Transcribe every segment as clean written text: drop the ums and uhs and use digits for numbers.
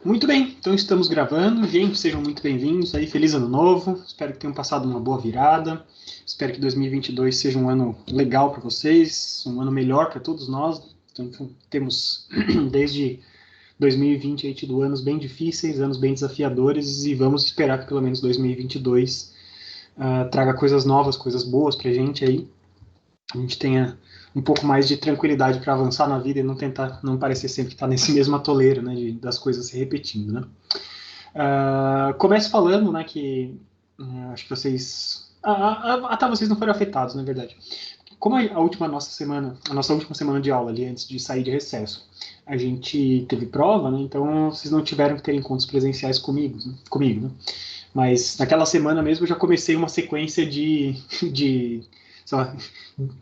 Muito bem, então estamos gravando. Gente, sejam muito bem-vindos aí. Feliz ano novo. Espero que tenham passado uma boa virada. Espero que 2022 seja um ano legal para vocês, um ano melhor para todos nós. Então, temos desde 2020 aí tido anos bem difíceis, anos bem desafiadores e vamos esperar que pelo menos 2022 traga coisas novas, coisas boas para a gente aí. A gente tenha um pouco mais de tranquilidade para avançar na vida e não tentar, não parecer sempre estar nesse mesmo atoleiro, né, das coisas se repetindo, né. Começo falando, né, que acho que vocês, até vocês não foram afetados, na verdade. Como a nossa última semana de aula ali, antes de sair de recesso, a gente teve prova, né, então vocês não tiveram que ter encontros presenciais comigo, né. Mas naquela semana mesmo eu já comecei uma sequência de sei lá,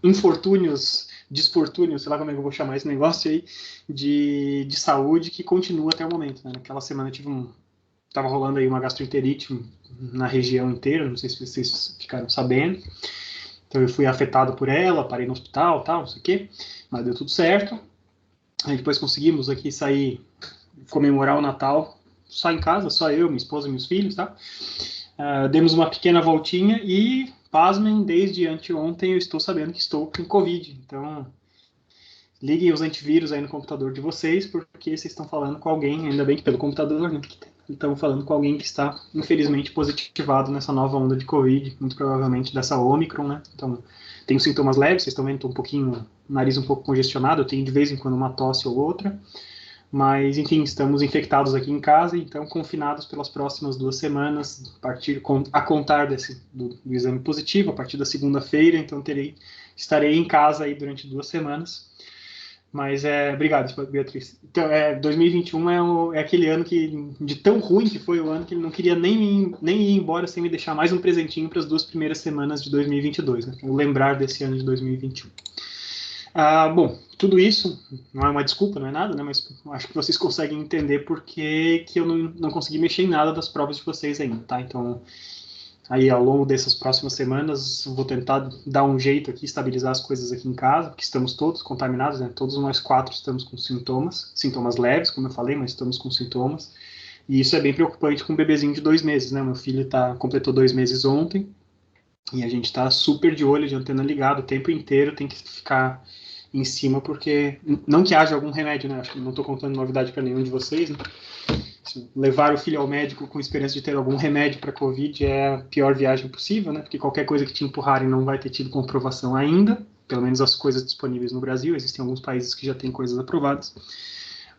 infortúnios, desfortúnios, sei lá como é que eu vou chamar esse negócio aí, de saúde que continua até o momento. Né? Naquela semana tava rolando aí uma gastroenterite na região inteira, não sei se vocês ficaram sabendo. Então eu fui afetado por ela, parei no hospital, tal, não sei o quê, mas deu tudo certo. Aí depois conseguimos aqui sair, comemorar o Natal, só em casa, só eu, minha esposa e meus filhos, tá? Demos uma pequena voltinha e, pasmem, desde anteontem eu estou sabendo que estou com Covid. Então, liguem os antivírus aí no computador de vocês, porque vocês estão falando com alguém, ainda bem que pelo computador, né? Estão falando com alguém que está, infelizmente, positivado nessa nova onda de Covid, muito provavelmente dessa Omicron, né? Então, tenho sintomas leves, vocês estão vendo, estou um pouquinho, nariz um pouco congestionado, eu tenho de vez em quando uma tosse ou outra, mas, enfim, estamos infectados aqui em casa, então confinados pelas próximas 2 semanas, a contar do exame positivo, a partir da segunda-feira, então estarei em casa aí durante 2 semanas. Mas obrigado, Beatriz. Então, 2021 é aquele ano que, de tão ruim que foi o ano, que ele não queria nem ir embora sem me deixar mais um presentinho para as 2 primeiras semanas de 2022, né? O lembrar desse ano de 2021. Bom, tudo isso não é uma desculpa, não é nada, né? Mas acho que vocês conseguem entender por que eu não consegui mexer em nada das provas de vocês ainda, tá? Então, aí ao longo dessas próximas semanas, vou tentar dar um jeito aqui, estabilizar as coisas aqui em casa, porque estamos todos contaminados, né? Todos nós 4 estamos com sintomas leves, como eu falei, mas estamos com sintomas. E isso é bem preocupante com um bebezinho de 2 meses, né? Meu filho completou 2 meses ontem, e a gente está super de olho, de antena ligada o tempo inteiro, tem que ficar em cima, porque não que haja algum remédio, né? Acho que não estou contando novidade para nenhum de vocês, né? Levar o filho ao médico com esperança de ter algum remédio para Covid é a pior viagem possível, né? Porque qualquer coisa que te empurrarem não vai ter tido comprovação ainda, pelo menos as coisas disponíveis no Brasil. Existem alguns países que já têm coisas aprovadas.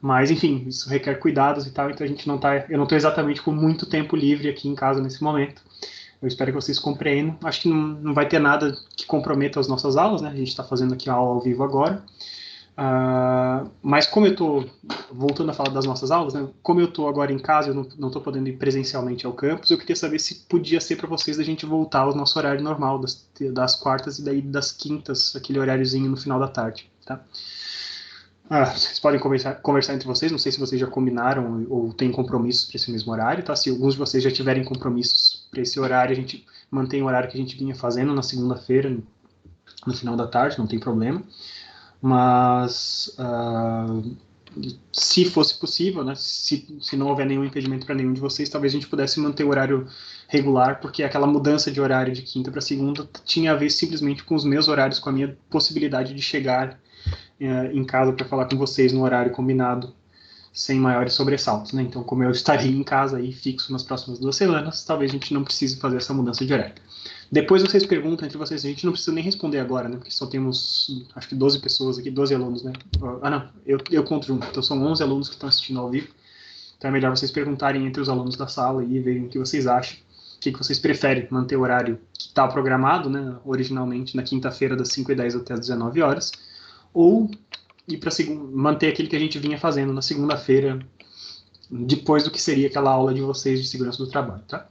Mas, enfim, isso requer cuidados e tal, então eu não estou exatamente com muito tempo livre aqui em casa nesse momento. Eu espero que vocês compreendam. Acho que não vai ter nada que comprometa as nossas aulas, né? A gente está fazendo aqui a aula ao vivo agora. Mas como eu estou, voltando a falar das nossas aulas, né? Como eu estou agora em casa, eu não estou podendo ir presencialmente ao campus, eu queria saber se podia ser para vocês a gente voltar ao nosso horário normal, das quartas e daí das quintas, aquele horáriozinho no final da tarde, tá? Vocês podem conversar entre vocês, não sei se vocês já combinaram ou têm compromissos para esse mesmo horário, tá? Se alguns de vocês já tiverem compromissos para esse horário, a gente mantém o horário que a gente vinha fazendo na segunda-feira, no final da tarde, não tem problema. Mas se fosse possível, né, se não houver nenhum impedimento para nenhum de vocês, talvez a gente pudesse manter o horário regular, porque aquela mudança de horário de quinta para segunda tinha a ver simplesmente com os meus horários, com a minha possibilidade de chegar em casa para falar com vocês no horário combinado, sem maiores sobressaltos, né? Então, como eu estaria em casa aí fixo nas próximas 2 semanas, talvez a gente não precise fazer essa mudança de horário. Depois vocês perguntam entre vocês, a gente não precisa nem responder agora, né? Porque só temos, acho que 12 pessoas aqui, 12 alunos, né? Não, eu conto junto, então são 11 alunos que estão assistindo ao vivo. Então é melhor vocês perguntarem entre os alunos da sala e verem o que vocês acham. O que vocês preferem? Manter o horário que está programado, né? Originalmente na quinta-feira, das 5h10 até as 19 horas, ou ir para manter aquele que a gente vinha fazendo na segunda-feira, depois do que seria aquela aula de vocês de segurança do trabalho, tá?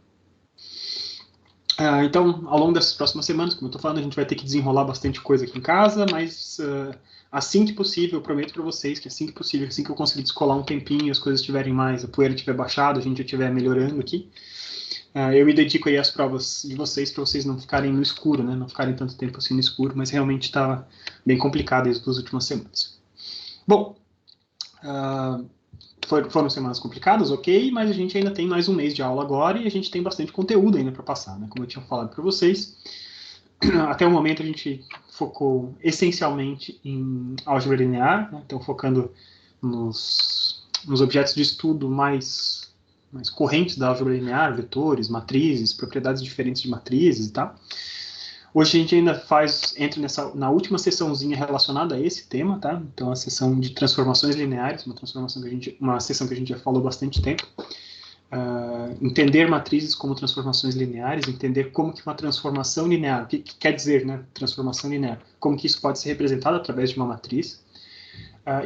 Então, ao longo dessas próximas semanas, como eu estou falando, a gente vai ter que desenrolar bastante coisa aqui em casa, mas assim que possível, eu prometo para vocês que assim que possível, assim que eu conseguir descolar um tempinho, as coisas estiverem mais, a poeira estiver baixada, a gente já estiver melhorando aqui, eu me dedico aí às provas de vocês para vocês não ficarem no escuro, né? Não ficarem tanto tempo assim no escuro, mas realmente está bem complicado as 2 últimas semanas. Bom, foram semanas complicadas, ok, mas a gente ainda tem mais um mês de aula agora e a gente tem bastante conteúdo ainda para passar, né? Como eu tinha falado para vocês, até o momento a gente focou essencialmente em álgebra linear, né? Então focando nos objetos de estudo mais correntes da álgebra linear, vetores, matrizes, propriedades diferentes de matrizes e tal. Hoje a gente ainda entra na última sessãozinha relacionada a esse tema, tá? Então a sessão de transformações lineares, uma sessão que a gente já falou bastante tempo. Entender matrizes como transformações lineares, entender como que uma transformação linear, o que quer dizer, né, transformação linear, como que isso pode ser representado através de uma matriz.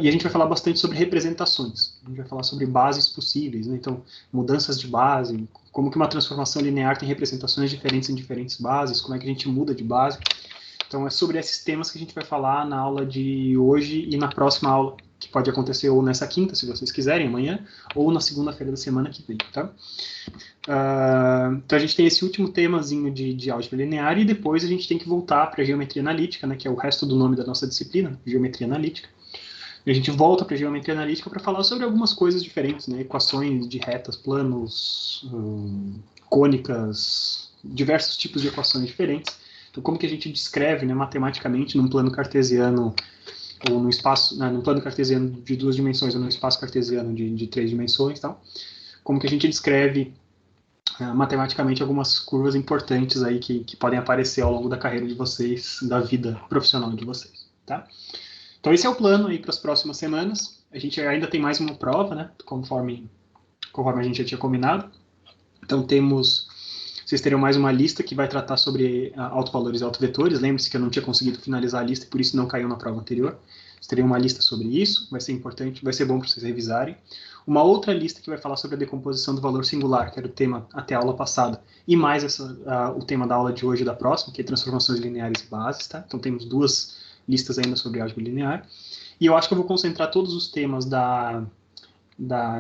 E a gente vai falar bastante sobre representações, a gente vai falar sobre bases possíveis, né? Então, mudanças de base, como que uma transformação linear tem representações diferentes em diferentes bases, como é que a gente muda de base. Então, é sobre esses temas que a gente vai falar na aula de hoje e na próxima aula, que pode acontecer ou nessa quinta, se vocês quiserem, amanhã, ou na segunda-feira da semana que vem, tá? Então, a gente tem esse último temazinho de álgebra linear e depois a gente tem que voltar para a geometria analítica, né, que é o resto do nome da nossa disciplina, geometria analítica. E a gente volta para a geometria analítica para falar sobre algumas coisas diferentes, né? Equações de retas, planos, cônicas, diversos tipos de equações diferentes. Então, como que a gente descreve, né, matematicamente num plano cartesiano ou num espaço, num plano cartesiano de 2 dimensões ou num espaço cartesiano de 3 dimensões, tal? Como que a gente descreve matematicamente algumas curvas importantes aí que podem aparecer ao longo da carreira de vocês, da vida profissional de vocês, tá? Então esse é o plano aí para as próximas semanas. A gente ainda tem mais uma prova, né? Conforme a gente já tinha combinado. Então vocês terão mais uma lista que vai tratar sobre autovalores e autovetores. Lembre-se que eu não tinha conseguido finalizar a lista e por isso não caiu na prova anterior. Vocês terão uma lista sobre isso, vai ser importante, vai ser bom para vocês revisarem. Uma outra lista que vai falar sobre a decomposição do valor singular, que era o tema até a aula passada, e mais o tema da aula de hoje e da próxima, que é transformações lineares e bases, tá? Então temos 2 listas ainda sobre álgebra linear. E eu acho que eu vou concentrar todos os temas da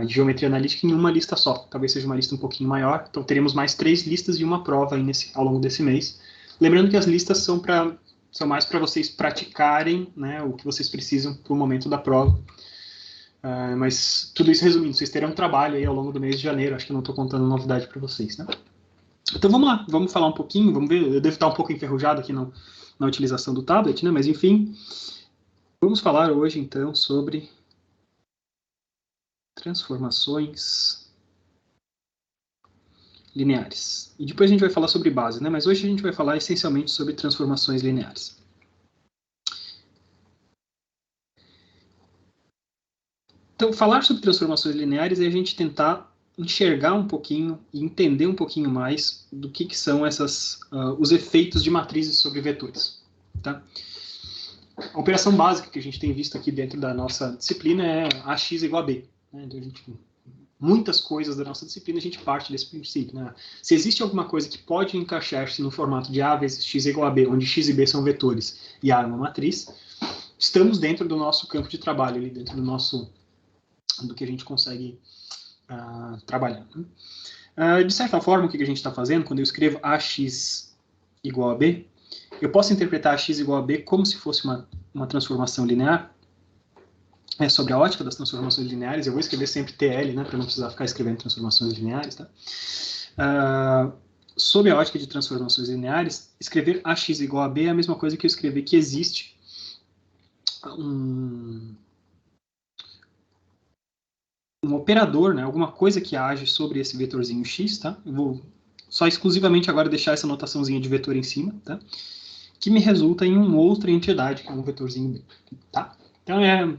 geometria analítica em uma lista só. Talvez seja uma lista um pouquinho maior. Então teremos mais 3 listas e uma prova aí ao longo desse mês. Lembrando que as listas são mais para vocês praticarem, né, o que vocês precisam para o momento da prova. Mas tudo isso resumindo, vocês terão um trabalho aí ao longo do mês de janeiro. Acho que eu não estou contando novidade para vocês, né? Então vamos lá, vamos falar um pouquinho, vamos ver. Eu devo estar um pouco enferrujado aqui na utilização do tablet, né? Mas enfim, vamos falar hoje então sobre transformações lineares. E depois a gente vai falar sobre base, né? Mas hoje a gente vai falar essencialmente sobre transformações lineares. Então, falar sobre transformações lineares é a gente tentar enxergar um pouquinho e entender um pouquinho mais do que são os efeitos de matrizes sobre vetores, tá? A operação básica que a gente tem visto aqui dentro da nossa disciplina é AX igual a B. Né? Então, muitas coisas da nossa disciplina a gente parte desse princípio. Né? Se existe alguma coisa que pode encaixar-se no formato de A vezes X igual a B, onde X e B são vetores e A é uma matriz, estamos dentro do nosso campo de trabalho, ali, dentro do que a gente consegue trabalhar. Né? De certa forma, o que a gente está fazendo, quando eu escrevo AX igual a B, eu posso interpretar x igual a b como se fosse uma transformação linear. Sobre a ótica das transformações lineares, eu vou escrever sempre TL, né, para não precisar ficar escrevendo transformações lineares. Tá? Sob a ótica de transformações lineares, escrever ax igual a b é a mesma coisa que eu escrever que existe um operador, né, alguma coisa que age sobre esse vetorzinho x. Tá? Eu vou só exclusivamente agora deixar essa notaçãozinha de vetor em cima, tá? Que me resulta em uma outra entidade, que é um vetorzinho B. Tá? Então é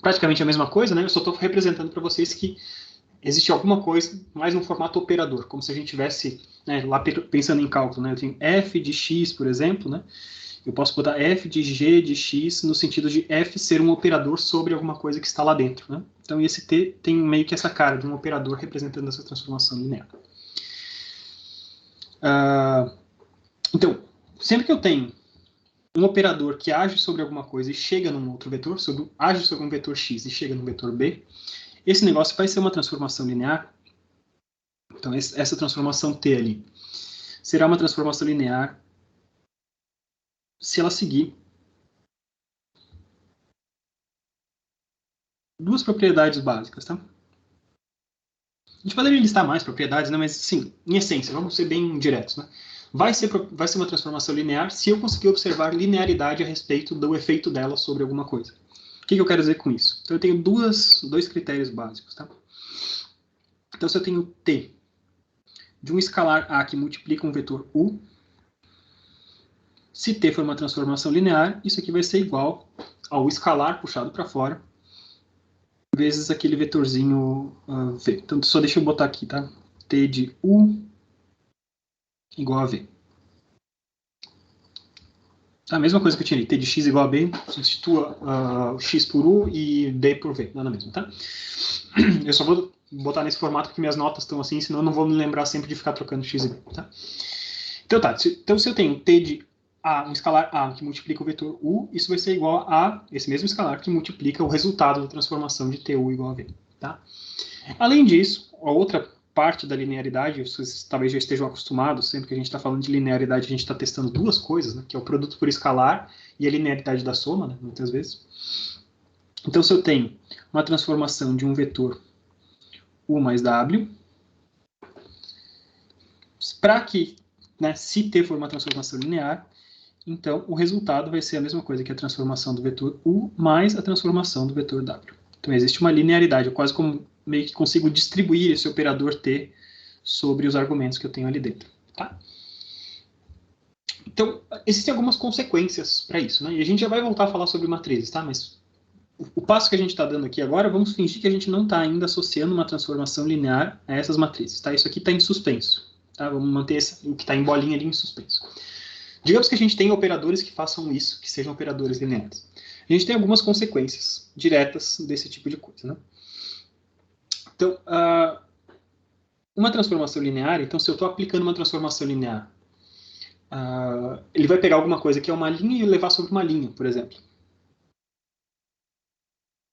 praticamente a mesma coisa, né? Eu só estou representando para vocês que existe alguma coisa mais no formato operador, como se a gente tivesse, né, lá pensando em cálculo, né? Eu tenho f de x, por exemplo, né? Eu posso botar f de g de x no sentido de f ser um operador sobre alguma coisa que está lá dentro, né? Então esse t tem meio que essa cara de um operador representando essa transformação linear. Então, sempre que eu tenho um operador que age sobre alguma coisa e chega num outro vetor, age sobre um vetor x e chega num vetor b, esse negócio vai ser uma transformação linear. Então, essa transformação t ali será uma transformação linear se ela seguir duas propriedades básicas, tá? A gente poderia listar mais propriedades, né? Mas, sim, em essência, vamos ser bem diretos, né? Vai ser uma transformação linear se eu conseguir observar linearidade a respeito do efeito dela sobre alguma coisa. O que eu quero dizer com isso? Então, eu tenho dois critérios básicos, tá? Então, se eu tenho t de um escalar a que multiplica um vetor u, se t for uma transformação linear, isso aqui vai ser igual ao escalar puxado para fora, vezes aquele vetorzinho v. Então, só deixa eu botar aqui, tá? T de u igual a v. A mesma coisa que eu tinha ali, t de x igual a b, substitua x por u e b por v, nada mesmo, tá? Eu só vou botar nesse formato porque minhas notas estão assim, senão eu não vou me lembrar sempre de ficar trocando x e b, tá? Então tá, então se eu tenho t de a, um escalar a que multiplica o vetor u, isso vai ser igual a esse mesmo escalar que multiplica o resultado da transformação de tu igual a v, tá? Além disso, a outra parte da linearidade, vocês talvez já estejam acostumados, sempre que a gente está falando de linearidade, a gente está testando duas coisas, né, que é o produto por escalar e a linearidade da soma, né, muitas vezes. Então, se eu tenho uma transformação de um vetor u mais w, para que, né, se t for uma transformação linear, então o resultado vai ser a mesma coisa que a transformação do vetor u mais a transformação do vetor w. Então, existe uma linearidade, eu quase como meio que consigo distribuir esse operador t sobre os argumentos que eu tenho ali dentro. Tá? Então, existem algumas consequências para isso, né? E a gente já vai voltar a falar sobre matrizes, tá? Mas o passo que a gente está dando aqui agora, vamos fingir que a gente não está ainda associando uma transformação linear a essas matrizes, tá? Isso aqui está em suspenso, tá? Vamos manter o que está em bolinha ali em suspenso. Digamos que a gente tenha operadores que façam isso, que sejam operadores lineares. A gente tem algumas consequências diretas desse tipo de coisa, né? Então, uma transformação linear, então se eu estou aplicando uma transformação linear, ele vai pegar alguma coisa que é uma linha e levar sobre uma linha, por exemplo.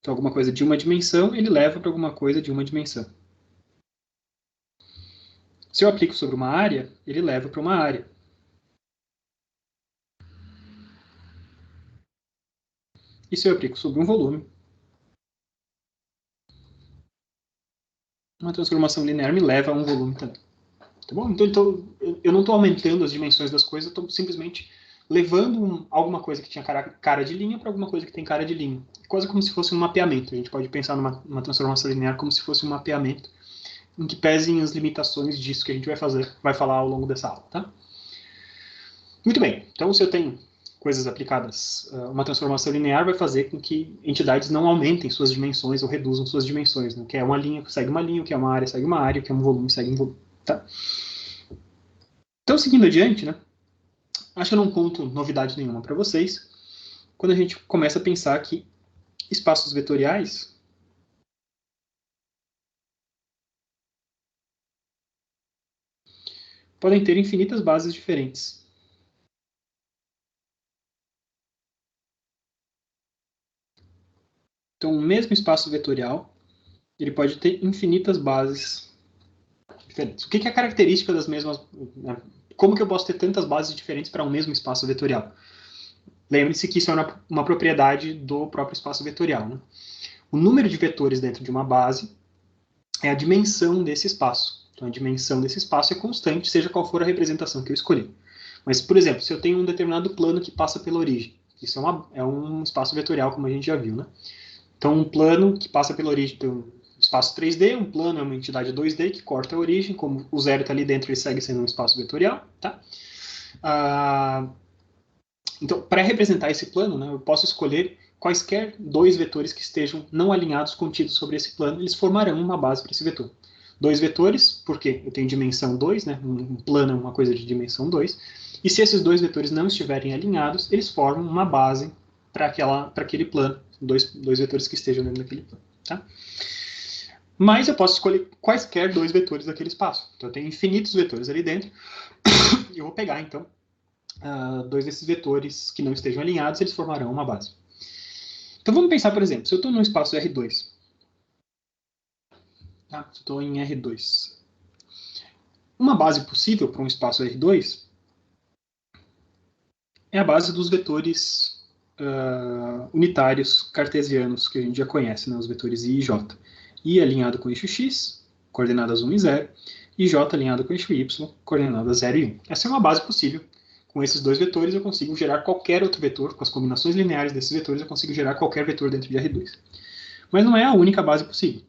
Então, alguma coisa de uma dimensão, ele leva para alguma coisa de uma dimensão. Se eu aplico sobre uma área, ele leva para uma área. E se eu aplico sobre um volume, uma transformação linear me leva a um volume também. Tá bom? Então eu não estou aumentando as dimensões das coisas, eu estou simplesmente levando alguma coisa que tinha cara de linha para alguma coisa que tem cara de linha. Quase como se fosse um mapeamento. A gente pode pensar numa transformação linear como se fosse um mapeamento, em que pesem as limitações disso que a gente vai falar ao longo dessa aula. Tá? Muito bem. Então, se eu tenho coisas aplicadas, uma transformação linear vai fazer com que entidades não aumentem suas dimensões ou reduzam suas dimensões. Né? O que é uma linha segue uma linha, o que é uma área segue uma área, o que é um volume segue um volume. Tá? Então, seguindo adiante, né? Acho que eu não conto novidade nenhuma para vocês quando a gente começa a pensar que espaços vetoriais podem ter infinitas bases diferentes. Então, o mesmo espaço vetorial, ele pode ter infinitas bases diferentes. O que é a característica das mesmas... Né? Como que eu posso ter tantas bases diferentes para um mesmo espaço vetorial? Lembre-se que isso é uma propriedade do próprio espaço vetorial. Né? O número de vetores dentro de uma base é a dimensão desse espaço. Então, a dimensão desse espaço é constante, seja qual for a representação que eu escolhi. Mas, por exemplo, se eu tenho um determinado plano que passa pela origem, isso é um espaço vetorial, como a gente já viu, né? Então, um plano que passa pela origem tem um espaço 3D, um plano é uma entidade 2D que corta a origem, como o zero está ali dentro, ele segue sendo um espaço vetorial, tá? Então, para representar esse plano, né, eu posso escolher quaisquer dois vetores que estejam não alinhados contidos sobre esse plano, eles formarão uma base para esse vetor. Dois vetores, porque eu tenho dimensão 2, né, um plano é uma coisa de dimensão 2, e se esses dois vetores não estiverem alinhados, eles formam uma base para aquele plano, dois vetores que estejam dentro daquele plano. Tá? Mas eu posso escolher quaisquer dois vetores daquele espaço. Então eu tenho infinitos vetores ali dentro, e eu vou pegar, então, dois desses vetores que não estejam alinhados, eles formarão uma base. Então vamos pensar, por exemplo, se eu estou num espaço R2, tá? Se eu estou em R2, uma base possível para um espaço R2 é a base dos vetores unitários cartesianos que a gente já conhece, né, os vetores I e J. I alinhado com o eixo X, coordenadas 1 e 0, e J alinhado com o eixo Y, coordenadas 0 e 1. Essa é uma base possível. Com esses dois vetores eu consigo gerar qualquer outro vetor, com as combinações lineares desses vetores eu consigo gerar qualquer vetor dentro de R2. Mas não é a única base possível.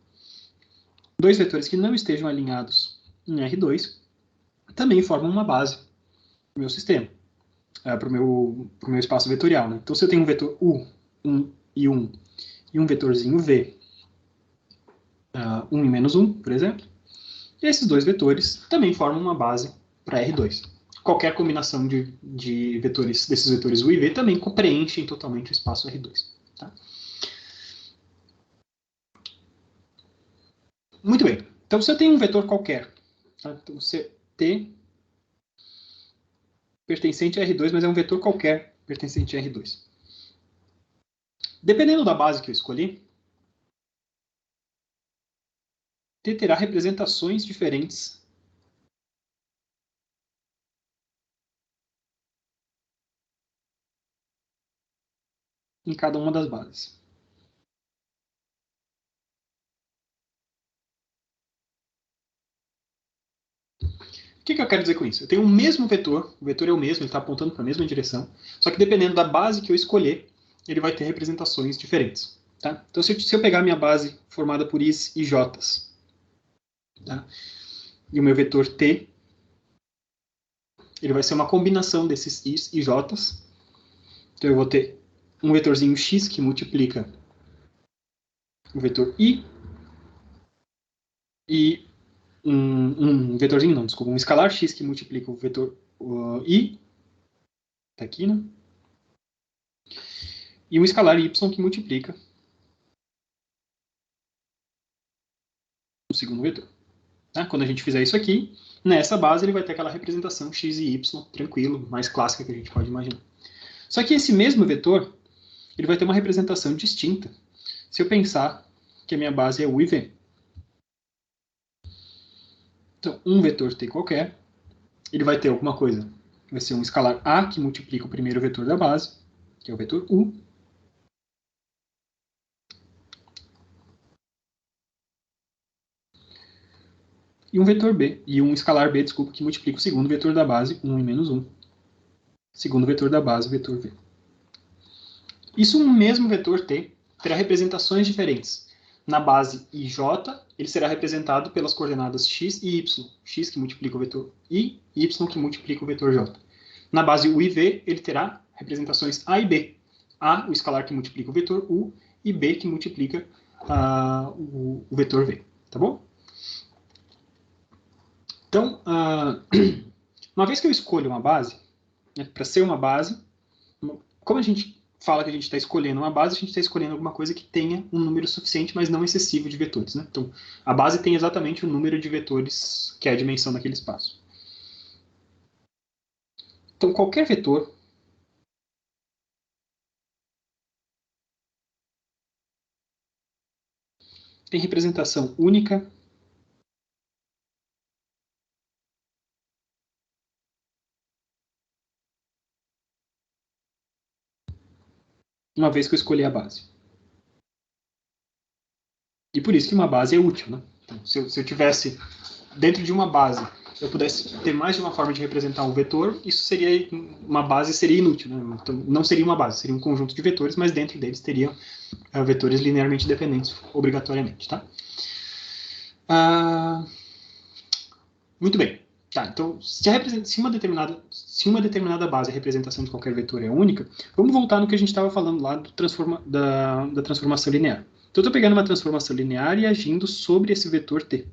Dois vetores que não estejam alinhados em R2 também formam uma base para o meu sistema, para o meu espaço vetorial. Né? Então, se eu tenho um vetor U, 1 e 1, e um vetorzinho V, 1 e menos 1, por exemplo, esses dois vetores também formam uma base para R2. Qualquer combinação de vetores, desses vetores U e V também preenchem totalmente o espaço R2. Tá? Muito bem. Então, se eu tenho um vetor qualquer, tá? Então, T pertencente a R2, mas é um vetor qualquer pertencente a R2. Dependendo da base que eu escolhi, T terá representações diferentes em cada uma das bases. O que eu quero dizer com isso? Eu tenho o mesmo vetor, o vetor é o mesmo, ele está apontando para a mesma direção, só que dependendo da base que eu escolher, ele vai ter representações diferentes. Tá? Então, se eu pegar minha base formada por Is e Js, tá? E o meu vetor T, ele vai ser uma combinação desses Is e Js. Então, eu vou ter um vetorzinho X que multiplica o vetor I e um vetorzinho, não, desculpa, um escalar X que multiplica o vetor I, tá aqui, né? E um escalar Y que multiplica o segundo vetor. Tá? Quando a gente fizer isso aqui, nessa base ele vai ter aquela representação X e Y, tranquilo, mais clássica que a gente pode imaginar. Só que esse mesmo vetor, ele vai ter uma representação distinta se eu pensar que a minha base é U e V. Então, um vetor T qualquer, ele vai ter alguma coisa. Vai ser um escalar A que multiplica o primeiro vetor da base, que é o vetor U. E um vetor B, e um escalar B, desculpa, que multiplica o segundo vetor da base, 1 e menos 1. Segundo vetor da base, vetor V. Isso um mesmo vetor T terá representações diferentes. Na base IJ, ele será representado pelas coordenadas x e y. X que multiplica o vetor I, y que multiplica o vetor j. Na base U e V, ele terá representações A e B. A, o escalar que multiplica o vetor U, e B que multiplica o vetor V. Tá bom? Então, uma vez que eu escolho uma base, né, para ser uma base, como a gente fala que a gente está escolhendo uma base, a gente está escolhendo alguma coisa que tenha um número suficiente, mas não excessivo de vetores. Né? Então, a base tem exatamente o número de vetores que é a dimensão daquele espaço. Então, qualquer vetor tem representação única uma vez que eu escolhi a base. E por isso que uma base é útil. Né? Então, se eu tivesse dentro de uma base, eu pudesse ter mais de uma forma de representar um vetor, isso seria uma base seria inútil. Né? Então, não seria uma base, seria um conjunto de vetores, mas dentro deles teriam vetores linearmente dependentes, obrigatoriamente. Tá? Muito bem. Tá, então, se uma determinada base, a representação de qualquer vetor é única, vamos voltar no que a gente estava falando lá da transformação linear. Então, eu estou pegando uma transformação linear e agindo sobre esse vetor T,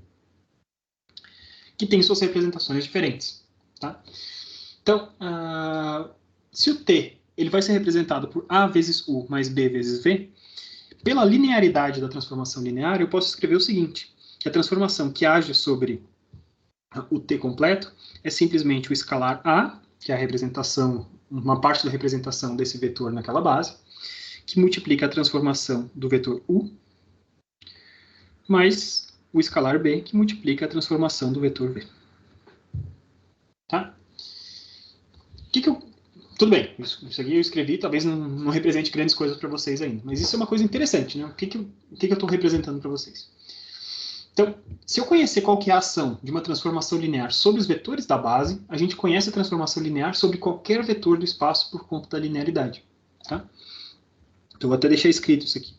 que tem suas representações diferentes. Tá? Então, se o T ele vai ser representado por A vezes U mais B vezes V, pela linearidade da transformação linear, eu posso escrever o seguinte, que a transformação que age sobre o T completo é simplesmente o escalar A, que é a representação, uma parte da representação desse vetor naquela base, que multiplica a transformação do vetor U, mais o escalar B, que multiplica a transformação do vetor V. Tá? Então, Tudo bem, isso aqui eu escrevi, talvez não represente grandes coisas para vocês ainda, mas isso é uma coisa interessante, né? O que eu estou representando para vocês? Então, se eu conhecer qual que é a ação de uma transformação linear sobre os vetores da base, a gente conhece a transformação linear sobre qualquer vetor do espaço por conta da linearidade. Tá? Então, eu vou até deixar escrito isso aqui.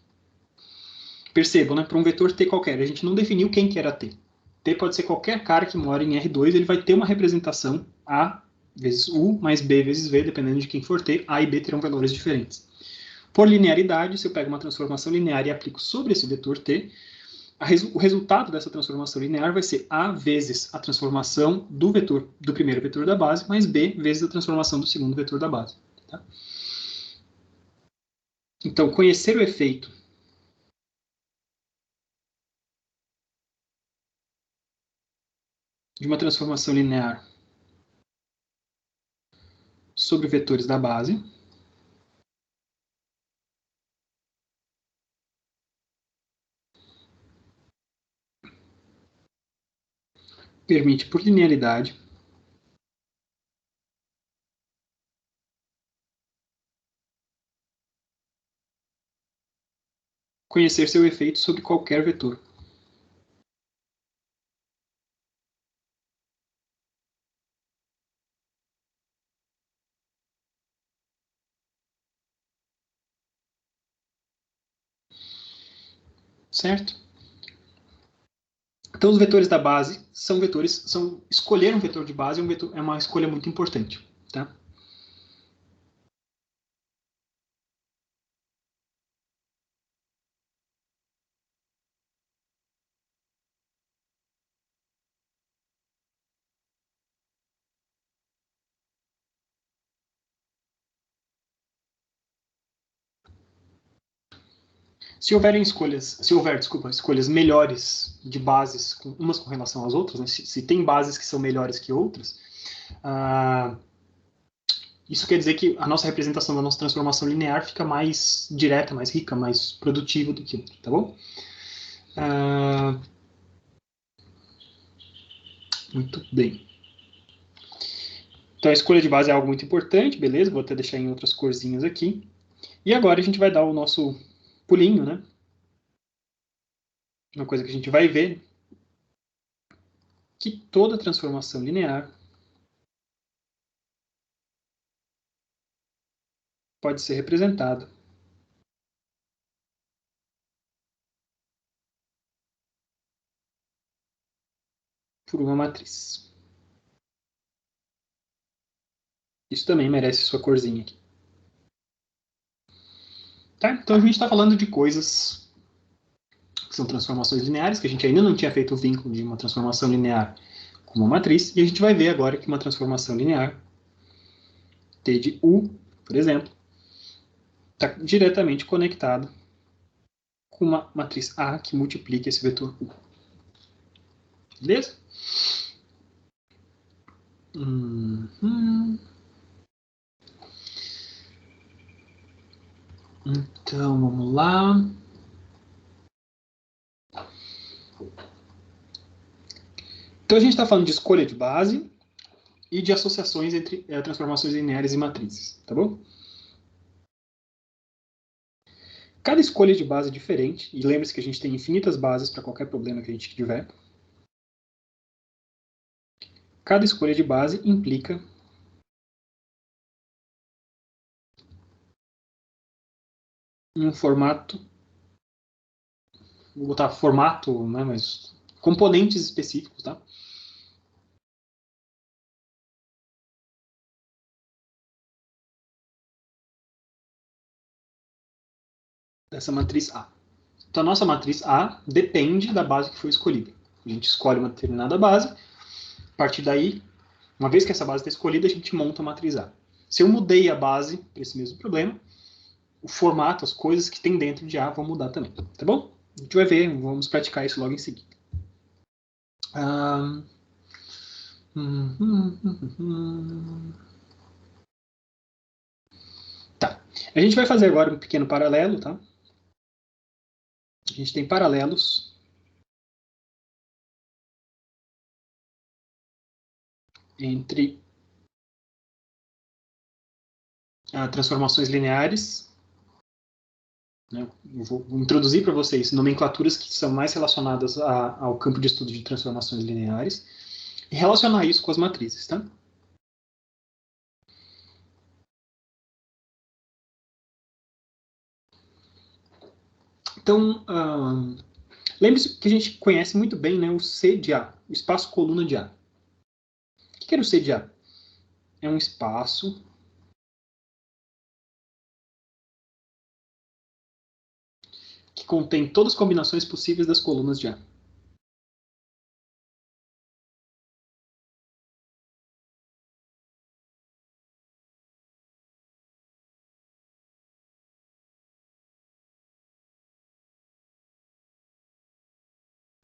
Percebam, né? Para um vetor T qualquer, a gente não definiu quem que era T. T pode ser qualquer cara que mora em R2, ele vai ter uma representação A vezes U mais B vezes V, dependendo de quem for T, A e B terão valores diferentes. Por linearidade, se eu pego uma transformação linear e aplico sobre esse vetor T, o resultado dessa transformação linear vai ser A vezes a transformação do primeiro vetor da base, mais B vezes a transformação do segundo vetor da base. Tá? Então, conhecer o efeito de uma transformação linear sobre vetores da base permite, por linearidade, conhecer seu efeito sobre qualquer vetor. Certo? Então, os vetores da base são vetores. Escolher um vetor de base é uma escolha muito importante. Tá? Se houver escolhas melhores de bases, umas com relação às outras, né? Se tem bases que são melhores que outras, ah, isso quer dizer que a nossa representação da nossa transformação linear fica mais direta, mais rica, mais produtiva do que outra, tá bom? Ah, muito bem. Então a escolha de base é algo muito importante, beleza? Vou até deixar em outras corzinhas aqui. E agora a gente vai dar o nosso pulinho, né? Uma coisa que a gente vai ver, que toda transformação linear pode ser representada por uma matriz. Isso também merece sua corzinha aqui. Tá? Então a gente está falando de coisas que são transformações lineares, que a gente ainda não tinha feito o vínculo de uma transformação linear com uma matriz, e a gente vai ver agora que uma transformação linear, T de U, por exemplo, está diretamente conectada com uma matriz A que multiplica esse vetor U. Beleza? Então, vamos lá. Então, a gente está falando de escolha de base e de associações entre transformações lineares e matrizes, tá bom? Cada escolha de base é diferente, e lembre-se que a gente tem infinitas bases para qualquer problema que a gente tiver. Cada escolha de base implica um formato, vou botar formato, né, mas componentes específicos, tá? Dessa matriz A. Então, a nossa matriz A depende da base que foi escolhida. A gente escolhe uma determinada base, a partir daí, uma vez que essa base está escolhida, a gente monta a matriz A. Se eu mudei a base para esse mesmo problema, o formato, as coisas que tem dentro de A vão mudar também, tá bom? A gente vai ver, vamos praticar isso logo em seguida. Ah, Tá. A gente vai fazer agora um pequeno paralelo, tá? A gente tem paralelos entre transformações lineares. Né? Eu vou introduzir para vocês nomenclaturas que são mais relacionadas ao campo de estudo de transformações lineares e relacionar isso com as matrizes, tá? Então, lembre-se que a gente conhece muito bem, né, o C de A, o espaço coluna de A. O que era o C de A? É um espaço que contém todas as combinações possíveis das colunas de A.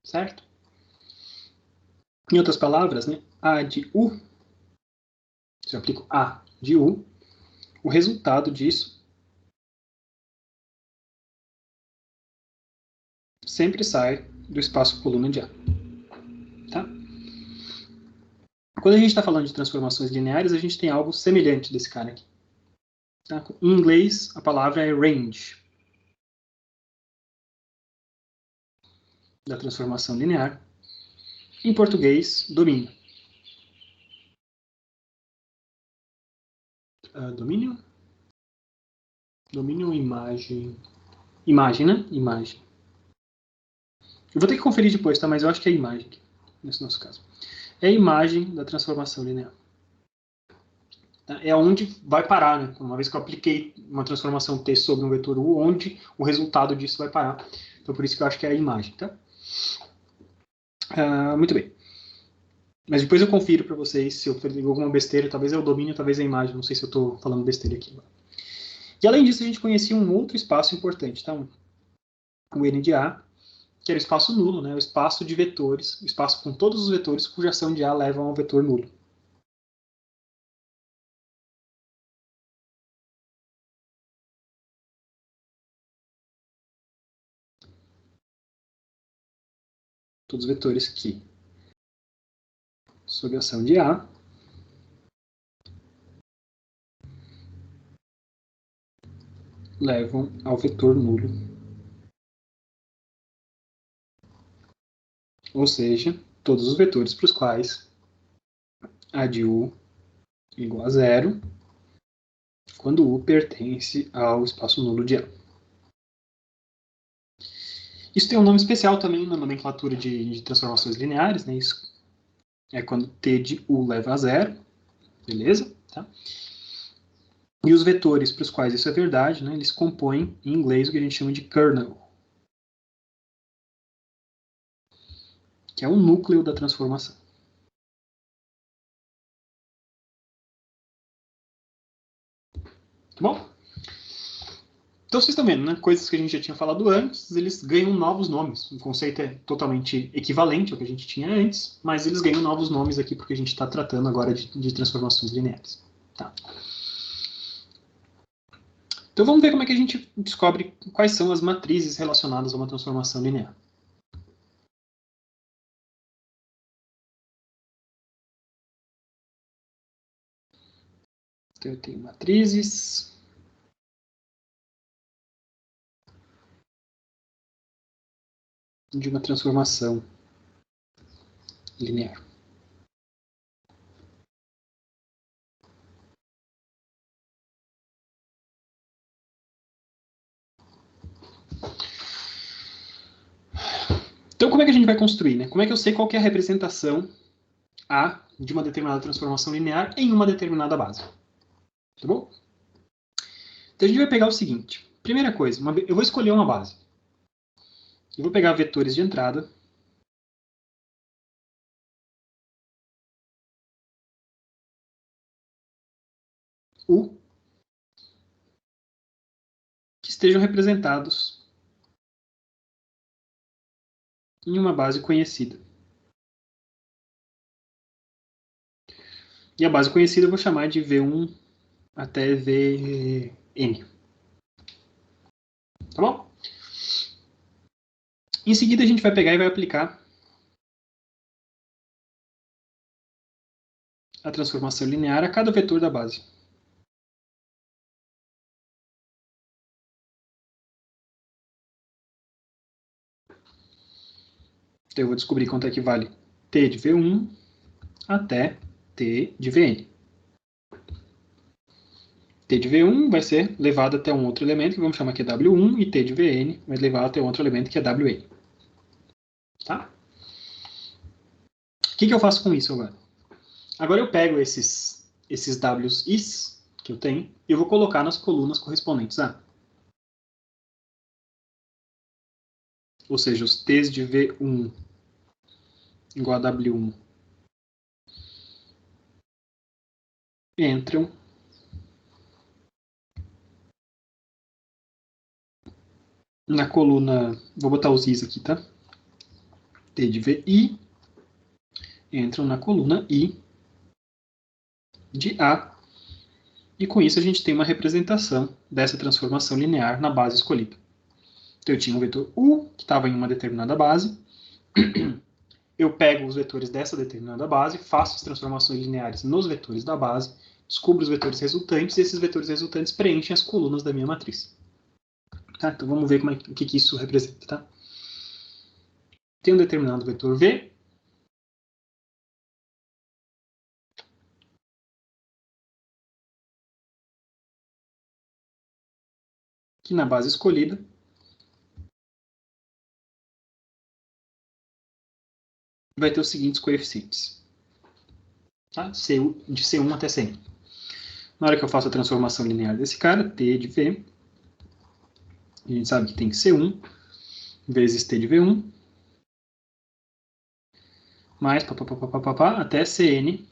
Certo? Em outras palavras, né, A de U, se eu aplico A de U, o resultado disso sempre sai do espaço coluna de A. Tá? Quando a gente está falando de transformações lineares, a gente tem algo semelhante desse cara aqui. Tá? Em inglês, a palavra é range, da transformação linear. Em português, domínio. Domínio? Domínio ou imagem? Imagem, né? Imagem. Eu vou ter que conferir depois, tá? Mas eu acho que é imagem aqui, nesse nosso caso. É a imagem da transformação linear. Tá? É onde vai parar, né? Uma vez que eu apliquei uma transformação T sobre um vetor U, onde o resultado disso vai parar. Então, por isso que eu acho que é a imagem, tá? Muito bem. Mas depois eu confiro para vocês se eu falei alguma besteira. Talvez é o domínio, talvez é a imagem. Não sei se eu estou falando besteira aqui. E além disso, a gente conhecia um outro espaço importante, tá? O N de A, que era o espaço nulo, né? O espaço de vetores, o espaço com todos os vetores cuja ação de A leva a um vetor nulo. Todos os vetores que, sob a ação de A, levam ao vetor nulo. Ou seja, todos os vetores para os quais A de U é igual a zero, quando U pertence ao espaço nulo de A. Isso tem um nome especial também na nomenclatura de transformações lineares, né? Isso é quando T de U leva a zero, beleza? Tá? E os vetores para os quais isso é verdade, né? Eles compõem, em inglês, o que a gente chama de kernel, que é o núcleo da transformação. Tá bom? Então vocês estão vendo, né? Coisas que a gente já tinha falado antes, eles ganham novos nomes. O conceito é totalmente equivalente ao que a gente tinha antes, mas eles ganham novos nomes aqui porque a gente está tratando agora de transformações lineares. Tá? Então vamos ver como é que a gente descobre quais são as matrizes relacionadas a uma transformação linear. Então eu tenho matrizes. De uma transformação linear. Então, como é que a gente vai construir? Né? Como é que eu sei qual que é a representação A de uma determinada transformação linear em uma determinada base? Tá bom? Então, a gente vai pegar o seguinte. Primeira coisa, eu vou escolher uma base. Eu vou pegar vetores de entrada. U, que estejam representados em uma base conhecida. E a base conhecida eu vou chamar de V1 até Vn. Tá bom? Em seguida, a gente vai pegar e vai aplicar a transformação linear a cada vetor da base. Então, eu vou descobrir quanto é que vale T de V1 até T de Vn. T de V1 vai ser levado até um outro elemento, que vamos chamar aqui W1, e T de Vn vai levar até outro elemento, que é Wn. Tá? O que eu faço com isso agora? Agora eu pego esses Ws que eu tenho e eu vou colocar nas colunas correspondentes a. Ou seja, os T's de V1 igual a W1 entram na coluna, vou botar os I's aqui, tá? T de VI entram na coluna I de A, e com isso a gente tem uma representação dessa transformação linear na base escolhida. Então eu tinha um vetor U, que estava em uma determinada base, eu pego os vetores dessa determinada base, faço as transformações lineares nos vetores da base, descubro os vetores resultantes, e esses vetores resultantes preenchem as colunas da minha matriz. Tá? Então vamos ver o que isso representa. Tá? Tem um determinado vetor V, que na base escolhida vai ter os seguintes coeficientes. Tá? De C1 até Cn. Na hora que eu faço a transformação linear desse cara, T de V, a gente sabe que tem C1 vezes T de V1, mais até Cn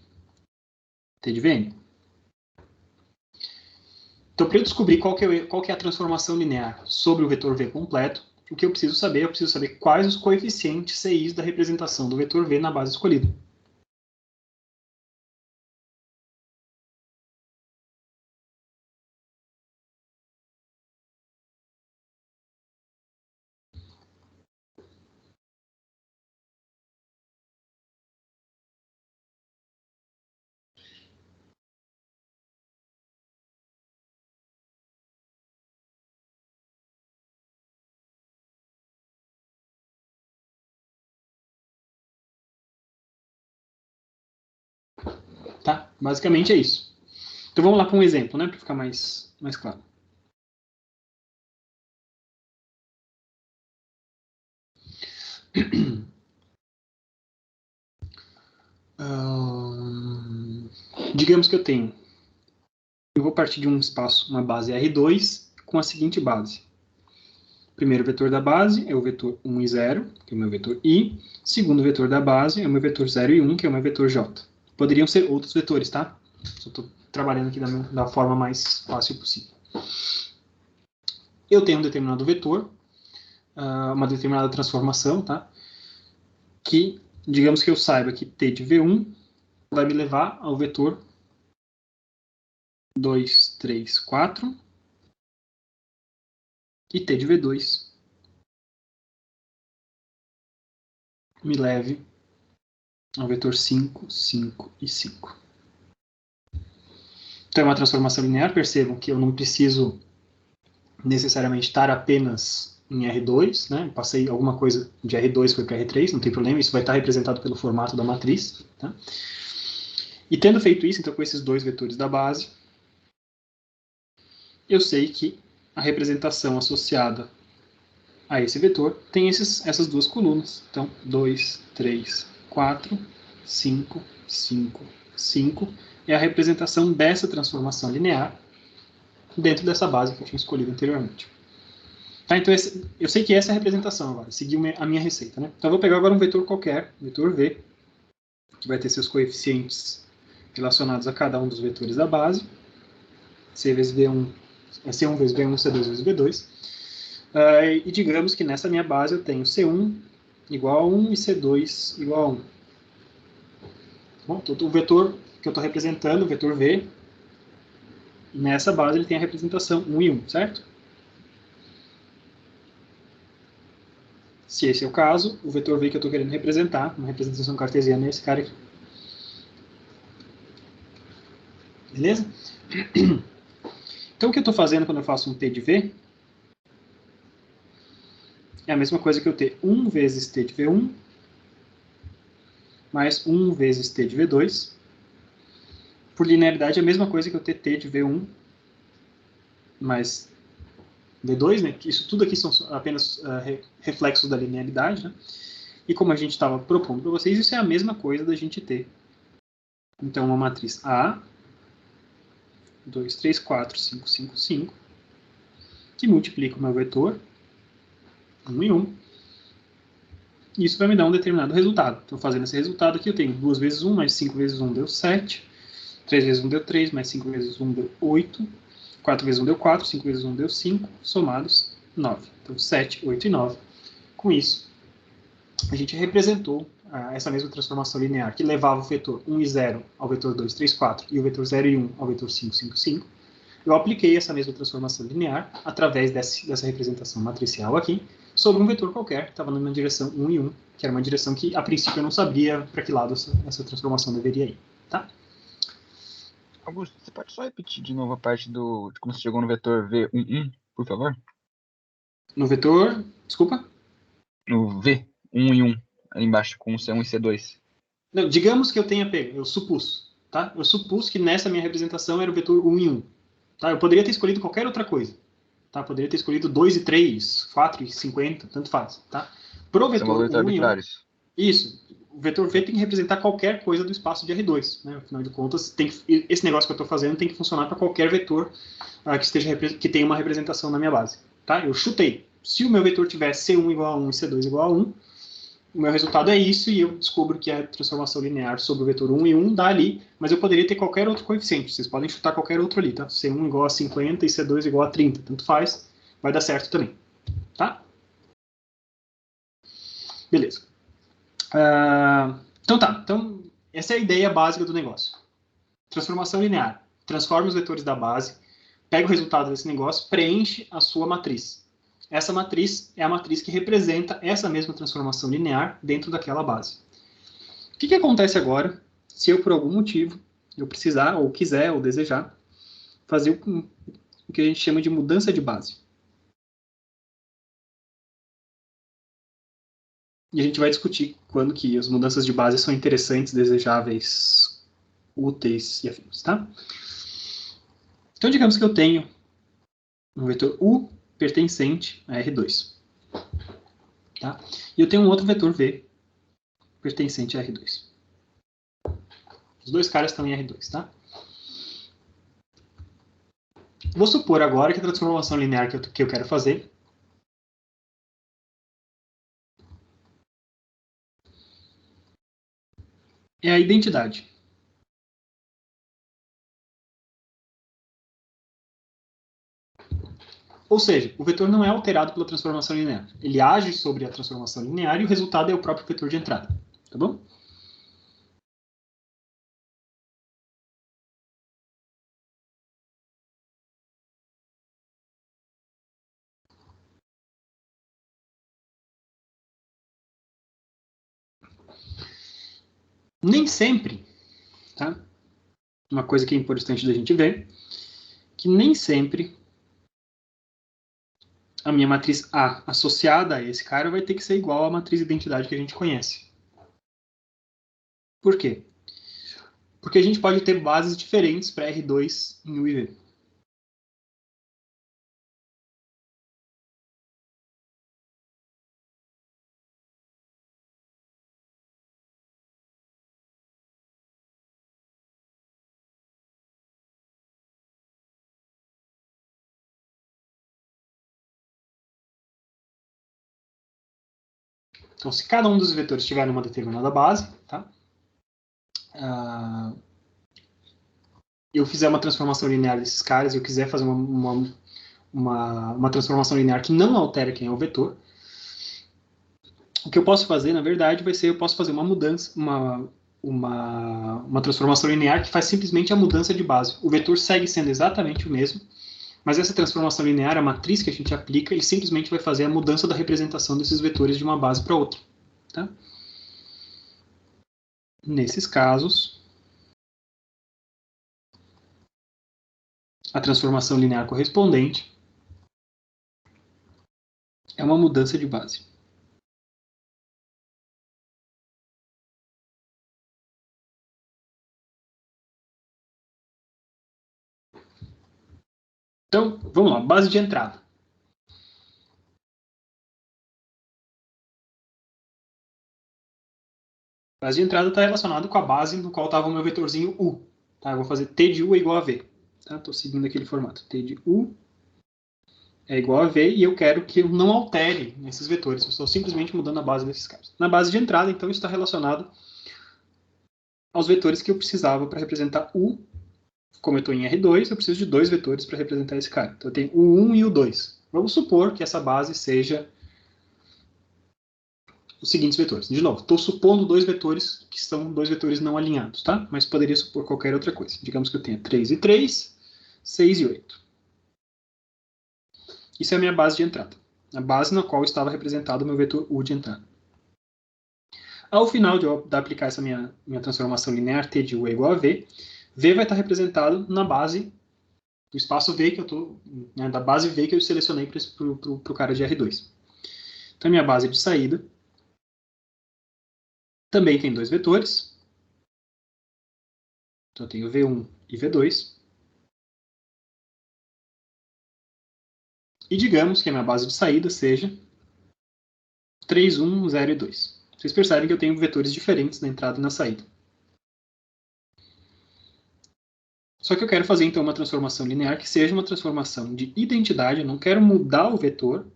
T de Vn. Então, para eu descobrir qual que é a transformação linear sobre o vetor V completo, o que eu preciso saber? Eu preciso saber quais os coeficientes CIs da representação do vetor V na base escolhida. Tá? Basicamente é isso. Então vamos lá para um exemplo, né, para ficar mais claro. Digamos que eu vou partir de um espaço, uma base R2, com a seguinte base. O primeiro vetor da base é o vetor 1 e 0, que é o meu vetor I. Segundo vetor da base é o meu vetor 0 e 1, que é o meu vetor J. Poderiam ser outros vetores, tá? Só estou trabalhando aqui da forma mais fácil possível. Eu tenho um determinado vetor, uma determinada transformação, tá? Que, digamos que eu saiba que T de V1 vai me levar ao vetor 2, 3, 4, e T de V2 me leve ao vetor 5, 5 e 5. Então é uma transformação linear, percebam que eu não preciso necessariamente estar apenas em R2, né? Passei alguma coisa de R2 foi para R3, não tem problema, isso vai estar representado pelo formato da matriz. Tá? E tendo feito isso, então com esses dois vetores da base, eu sei que a representação associada a esse vetor tem essas duas colunas. Então, 2, 3, 4, 5, 5, 5 é a representação dessa transformação linear dentro dessa base que eu tinha escolhido anteriormente. Tá, então, eu sei que essa é a representação agora, seguir a minha receita. Né? Então, eu vou pegar agora um vetor qualquer, vetor V, que vai ter seus coeficientes relacionados a cada um dos vetores da base. C vezes V1, C1 vezes V1, C2 vezes V2. E digamos que nessa minha base eu tenho C1 igual a 1 e C2 igual a 1. Bom, então, o vetor que eu estou representando, o vetor V, nessa base ele tem a representação 1 e 1, certo? Se esse é o caso, o vetor V que eu estou querendo representar, uma representação cartesiana, é esse cara aqui. Beleza? Então o que eu estou fazendo quando eu faço um T de V é a mesma coisa que eu ter 1 vezes T de V1 mais 1 vezes t de V2. Por linearidade é a mesma coisa que eu ter t de V1 mais V2, né? Isso tudo aqui são apenas reflexos da linearidade, né? E como a gente estava propondo para vocês, isso é a mesma coisa da gente ter. Então, uma matriz A, 2, 3, 4, 5, 5, 5, que multiplica o meu vetor 1 e 1. E isso vai me dar um determinado resultado. Então, fazendo esse resultado aqui, eu tenho 2 vezes 1, mais 5 vezes 1 deu 7. 3 vezes 1 deu 3, mais 5 vezes 1 deu 8. 4 vezes 1 deu 4, 5 vezes 1 deu 5, somados 9. Então, 7, 8 e 9. Com isso, a gente representou essa mesma transformação linear, que levava o vetor 1 e 0 ao vetor 2, 3, 4, e o vetor 0 e 1 ao vetor 5, 5, 5. Eu apliquei essa mesma transformação linear através dessa representação matricial aqui, sobre um vetor qualquer, que estava na direção 1 e 1, que era uma direção que, a princípio, eu não sabia para que lado essa transformação deveria ir. Tá? Augusto, você pode só repetir de novo a parte de como você chegou no vetor V11, por favor? No vetor, desculpa? No V1 e 1, ali embaixo, com C1 e C2. Não, digamos que eu tenha pego, eu supus, tá? Eu supus que nessa minha representação era o vetor 1 e 1. Tá? Eu poderia ter escolhido qualquer outra coisa. Tá? Poderia ter escolhido 2 e 3, 4 e 50, tanto faz. Tá? Pro São vetor valores 1 e 1, arbitrários. isso. O vetor V tem que representar qualquer coisa do espaço de R2. Né? Afinal de contas, esse negócio que eu estou fazendo tem que funcionar para qualquer vetor que tenha uma representação na minha base. Tá? Eu chutei. Se o meu vetor tiver C1 igual a 1 e C2 igual a 1, o meu resultado é isso, e eu descubro que a transformação linear sobre o vetor 1 e 1 dá ali, mas eu poderia ter qualquer outro coeficiente. Vocês podem chutar qualquer outro ali, tá? C1 igual a 50 e C2 igual a 30. Tanto faz, vai dar certo também. Tá? Beleza. Então tá. Então, essa é a ideia básica do negócio. Transformação linear. Transforma os vetores da base, pega o resultado desse negócio, preenche a sua matriz. Essa matriz é a matriz que representa essa mesma transformação linear dentro daquela base. O que acontece agora se eu, por algum motivo, eu precisar, ou quiser, ou desejar, fazer o que a gente chama de mudança de base? E a gente vai discutir quando que as mudanças de base são interessantes, desejáveis, úteis e afins, tá? Então, digamos que eu tenho um vetor U pertencente a R2. Tá? E eu tenho um outro vetor V pertencente a R2. Os dois caras estão em R2, tá? Vou supor agora que a transformação linear que eu quero fazer é a identidade. Ou seja, o vetor não é alterado pela transformação linear. Ele age sobre a transformação linear e o resultado é o próprio vetor de entrada. Tá bom? Nem sempre, tá? Uma coisa que é importante da gente ver, que nem sempre a minha matriz A associada a esse cara vai ter que ser igual à matriz identidade que a gente conhece. Por quê? Porque a gente pode ter bases diferentes para R2 em U e V. Então, se cada um dos vetores estiver numa determinada base, tá? Eu fizer uma transformação linear desses caras, eu quiser fazer uma transformação linear que não altera quem é o vetor, o que eu posso fazer, na verdade, vai ser eu posso fazer uma mudança, uma transformação linear que faz simplesmente a mudança de base. O vetor segue sendo exatamente o mesmo, mas essa transformação linear, a matriz que a gente aplica, ele simplesmente vai fazer a mudança da representação desses vetores de uma base para outra. Tá? Nesses casos, a transformação linear correspondente é uma mudança de base. Então, vamos lá, base de entrada. Base de entrada está relacionado com a base no qual estava o meu vetorzinho U. Tá? Eu vou fazer T de U é igual a V. Estou seguindo aquele formato. T de U é igual a V, e eu quero que eu não altere esses vetores. Eu estou simplesmente mudando a base desses caras. Na base de entrada, então, isso está relacionado aos vetores que eu precisava para representar U. Como eu estou em R2, eu preciso de dois vetores para representar esse cara. Então, eu tenho o 1 e o 2. Vamos supor que essa base seja os seguintes vetores. De novo, estou supondo dois vetores que são dois vetores não alinhados, tá? Mas poderia supor qualquer outra coisa. Digamos que eu tenha 3 e 3, 6 e 8. Isso é a minha base de entrada. A base na qual estava representado o meu vetor U de entrada. Ao final de eu aplicar essa minha transformação linear, T de U é igual a V, V vai estar representado na base do espaço V que eu estou, né, da base V que eu selecionei para o cara de R2. Então, a minha base de saída também tem dois vetores. Então, eu tenho V1 e V2. E digamos que a minha base de saída seja 3, 1, 0 e 2. Vocês percebem que eu tenho vetores diferentes na entrada e na saída. Só que eu quero fazer, então, uma transformação linear que seja uma transformação de identidade. Eu não quero mudar o vetor,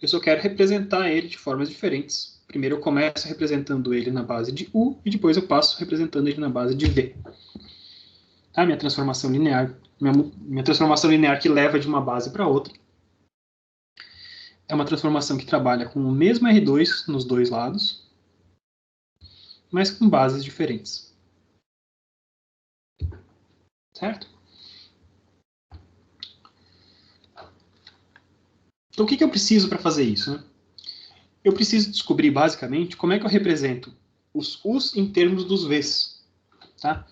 eu só quero representar ele de formas diferentes. Primeiro eu começo representando ele na base de U, e depois eu passo representando ele na base de V. Tá? Minha transformação linear, minha transformação linear que leva de uma base para outra, é uma transformação que trabalha com o mesmo R2 nos dois lados, mas com bases diferentes. Certo? Então, o que eu preciso para fazer isso? Né? Eu preciso descobrir, basicamente, como é que eu represento os U's em termos dos V's. Tá?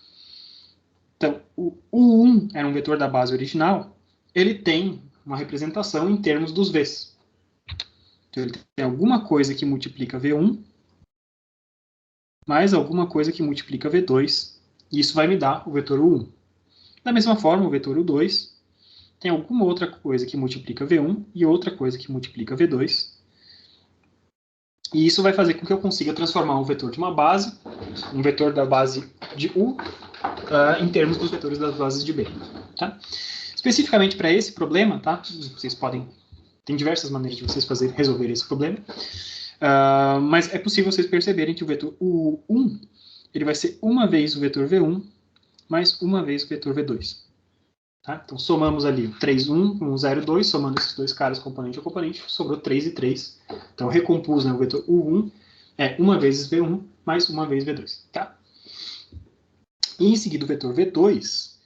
Então, o U1 era um vetor da base original, ele tem uma representação em termos dos V's. Então, ele tem alguma coisa que multiplica V1, mais alguma coisa que multiplica V2, e isso vai me dar o vetor U1. Da mesma forma, o vetor U2 tem alguma outra coisa que multiplica V1 e outra coisa que multiplica V2. E isso vai fazer com que eu consiga transformar um vetor de uma base, um vetor da base de U, em termos dos vetores das bases de B. Tá? Especificamente para esse problema, tá? Vocês podem... Tem diversas maneiras de vocês resolver esse problema. Mas é possível vocês perceberem que o vetor U1 ele vai ser uma vez o vetor V1 mais uma vez o vetor V2. Tá? Então, somamos ali o 3, 1 com o 0, 2, somando esses dois caras componente a componente, sobrou 3 e 3. Então, eu recompus, né, o vetor U1 é uma vezes V1 mais uma vez V2. Tá? E em seguida, o vetor V2,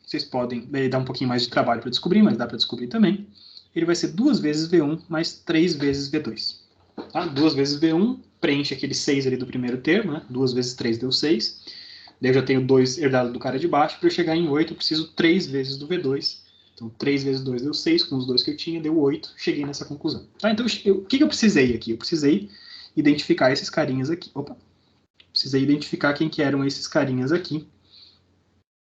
vocês podem dar um pouquinho mais de trabalho para descobrir, mas dá para descobrir também. Ele vai ser 2 vezes V1 mais 3 vezes V2. Tá? 2 vezes V1 preenche aquele 6 ali do primeiro termo, né? 2 vezes 3 deu 6. Daí eu já tenho 2 herdado do cara de baixo. Para eu chegar em 8, eu preciso 3 vezes do V2. Então, 3 vezes 2 deu 6, com os 2 que eu tinha, deu 8. Cheguei nessa conclusão. Tá? Então, o que eu precisei aqui? Eu precisei identificar esses carinhas aqui. Opa! Precisei identificar quem que eram esses carinhas aqui.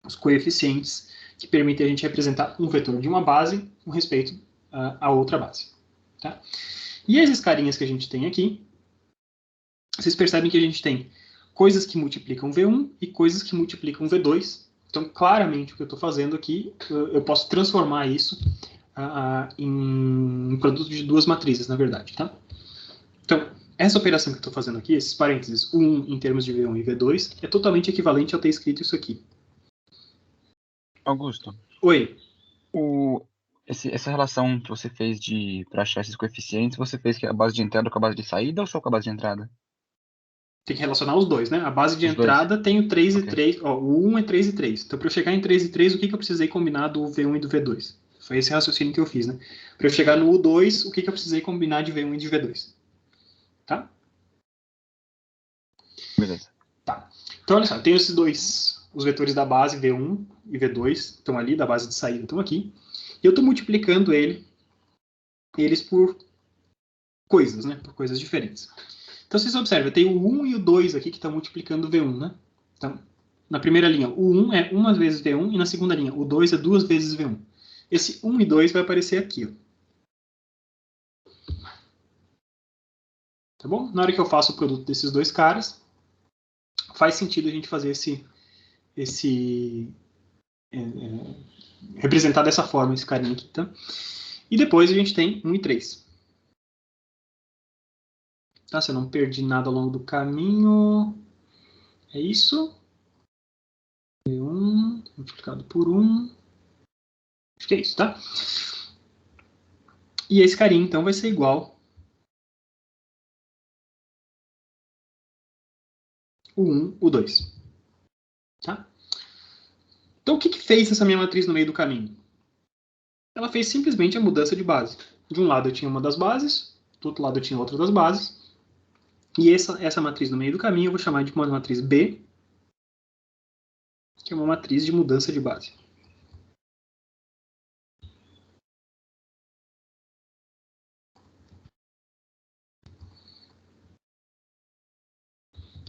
Os coeficientes que permitem a gente representar um vetor de uma base com respeito a outra base. Tá? E esses carinhas que a gente tem aqui, vocês percebem que a gente tem coisas que multiplicam V1 e coisas que multiplicam V2. Então, claramente, o que eu estou fazendo aqui, eu posso transformar isso em produto de duas matrizes, na verdade. Tá? Então, essa operação que eu estou fazendo aqui, esses parênteses, U1 em termos de V1 e V2, é totalmente equivalente a eu ter escrito isso aqui. Augusto. Oi. Essa relação que você fez para achar esses coeficientes, você fez que a base de entrada com a base de saída ou só com a base de entrada? Tem que relacionar os dois, né? A base de entrada tem o 3 e 3. Ó, o 1 é 3 e 3. Então, para eu chegar em 3 e 3, o que eu precisei combinar do V1 e do V2? Foi esse raciocínio que eu fiz, né? Para eu chegar no U2, o que eu precisei combinar de V1 e de V2? Tá? Beleza. Tá. Então, olha só, eu tenho esses dois, os vetores da base, V1 e V2, estão ali, da base de saída, estão aqui. E eu estou multiplicando eles por coisas, né? Por coisas diferentes. Então, vocês observam, eu tenho o 1 e o 2 aqui que estão multiplicando o V1, né? Então, na primeira linha, o 1 é uma vezes V1 e na segunda linha, o 2 é 2 vezes V1. esse 1 e 2 vai aparecer aqui, ó. Tá bom? Na hora que eu faço o produto desses dois caras, faz sentido a gente fazer representar dessa forma esse carinha aqui, tá? E depois a gente tem 1 e 3. Tá? Se eu não perdi nada ao longo do caminho, é isso. 1 multiplicado por 1. Acho que é isso, tá? E esse carinha, então, vai ser igual o 1, o 2. Tá? Então, o que fez essa minha matriz no meio do caminho? Ela fez simplesmente a mudança de base. De um lado eu tinha uma das bases, do outro lado eu tinha outra das bases. E essa matriz no meio do caminho eu vou chamar de uma matriz B, que é uma matriz de mudança de base.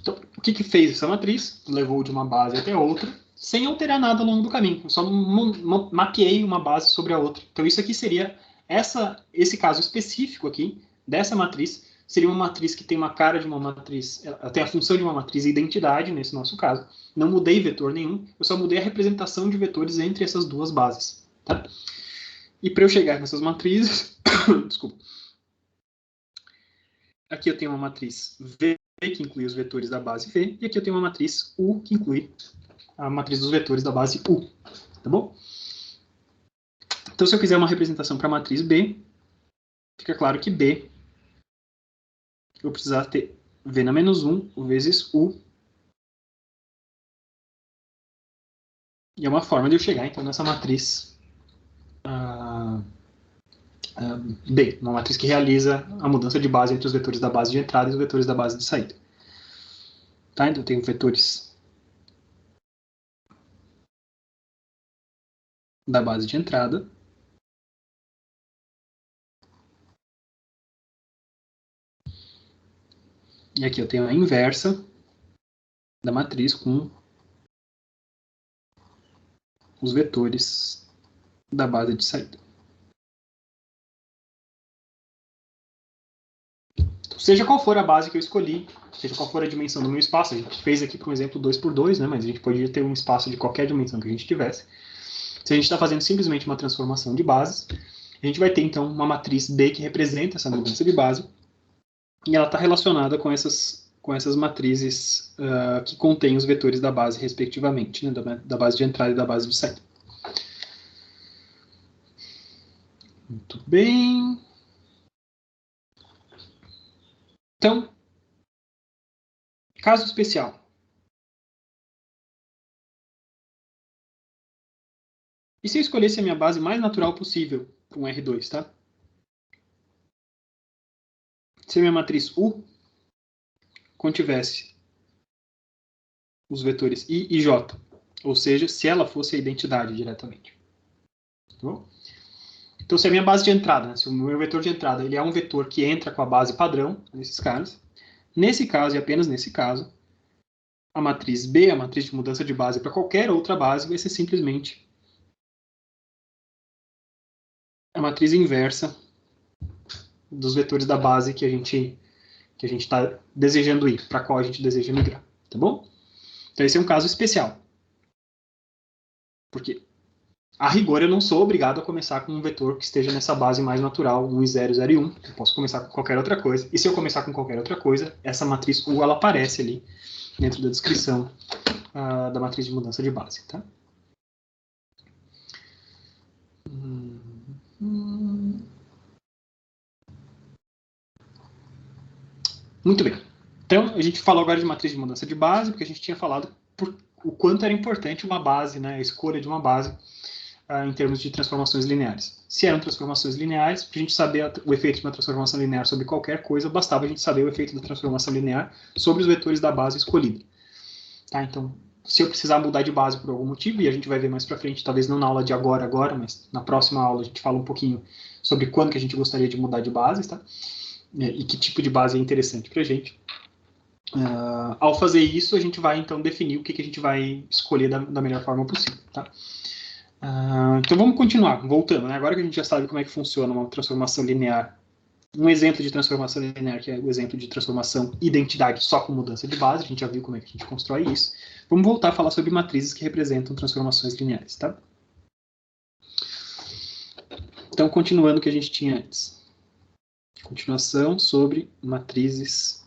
Então, o que fez essa matriz? Levou de uma base até outra, sem alterar nada ao longo do caminho. Eu só mapeei uma base sobre a outra. Então, isso aqui seria, esse caso específico aqui, dessa matriz, seria uma matriz que tem uma cara de uma matriz, ela tem a função de uma matriz identidade, nesse nosso caso. Não mudei vetor nenhum, eu só mudei a representação de vetores entre essas duas bases. Tá? E para eu chegar nessas matrizes, desculpa, aqui eu tenho uma matriz V, que inclui os vetores da base V, e aqui eu tenho uma matriz U, que inclui a matriz dos vetores da base U. Tá bom? Então, se eu quiser uma representação para a matriz B, fica claro que B, eu vou precisar ter V na menos 1 vezes U. E é uma forma de eu chegar, então, nessa matriz B, uma matriz que realiza a mudança de base entre os vetores da base de entrada e os vetores da base de saída. Tá? Então, eu tenho vetores da base de entrada. E aqui eu tenho a inversa da matriz com os vetores da base de saída. Então, seja qual for a base que eu escolhi, seja qual for a dimensão do meu espaço, a gente fez aqui, por exemplo, 2×2, né? Mas a gente poderia ter um espaço de qualquer dimensão que a gente tivesse. Se a gente está fazendo simplesmente uma transformação de bases, a gente vai ter, então, uma matriz B que representa essa mudança de base, e ela está relacionada com essas matrizes que contêm os vetores da base, respectivamente, né? Da base de entrada e da base de saída. Muito bem. Então, caso especial. E se eu escolhesse a minha base mais natural possível para um R2, tá? Se a minha matriz U contivesse os vetores I e J, ou seja, se ela fosse a identidade diretamente. Tá bom? Então, se a minha base de entrada, né, se o meu vetor de entrada ele é um vetor que entra com a base padrão, nesses casos, nesse caso e apenas nesse caso, a matriz B, a matriz de mudança de base para qualquer outra base, vai ser simplesmente a matriz inversa dos vetores da base que a gente está desejando ir, para qual a gente deseja migrar, tá bom? Então esse é um caso especial. Porque, a rigor, eu não sou obrigado a começar com um vetor que esteja nessa base mais natural, 1 e 0, 0 e 1. Eu posso começar com qualquer outra coisa. E se eu começar com qualquer outra coisa, essa matriz U, ela aparece ali dentro da descrição da matriz de mudança de base, tá? Muito bem. Então, a gente falou agora de matriz de mudança de base, porque a gente tinha falado o quanto era importante uma base, né, a escolha de uma base em termos de transformações lineares. Se eram transformações lineares, para a gente saber o efeito de uma transformação linear sobre qualquer coisa, bastava a gente saber o efeito da transformação linear sobre os vetores da base escolhida. Tá? Então, se eu precisar mudar de base por algum motivo, e a gente vai ver mais para frente, talvez não na aula de agora, mas na próxima aula a gente fala um pouquinho sobre quando que a gente gostaria de mudar de bases, tá? E que tipo de base é interessante para a gente. Ao fazer isso, a gente vai, então, definir o que a gente vai escolher da melhor forma possível. Tá? Então vamos continuar, voltando, né? Agora que a gente já sabe como é que funciona uma transformação linear, um exemplo de transformação linear, que é o exemplo de transformação identidade só com mudança de base, a gente já viu como é que a gente constrói isso. Vamos voltar a falar sobre matrizes que representam transformações lineares, tá? Então, continuando o que a gente tinha antes. Continuação sobre matrizes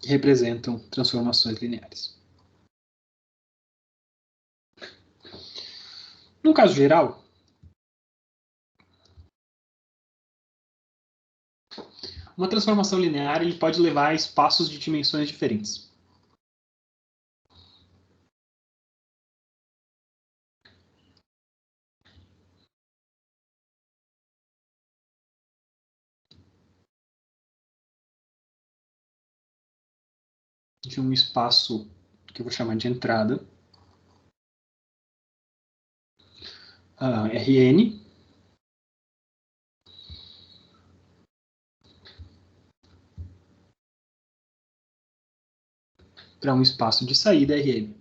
que representam transformações lineares. No caso geral, uma transformação linear ele pode levar a espaços de dimensões diferentes. De um espaço que eu vou chamar de entrada, Rn, para um espaço de saída Rm.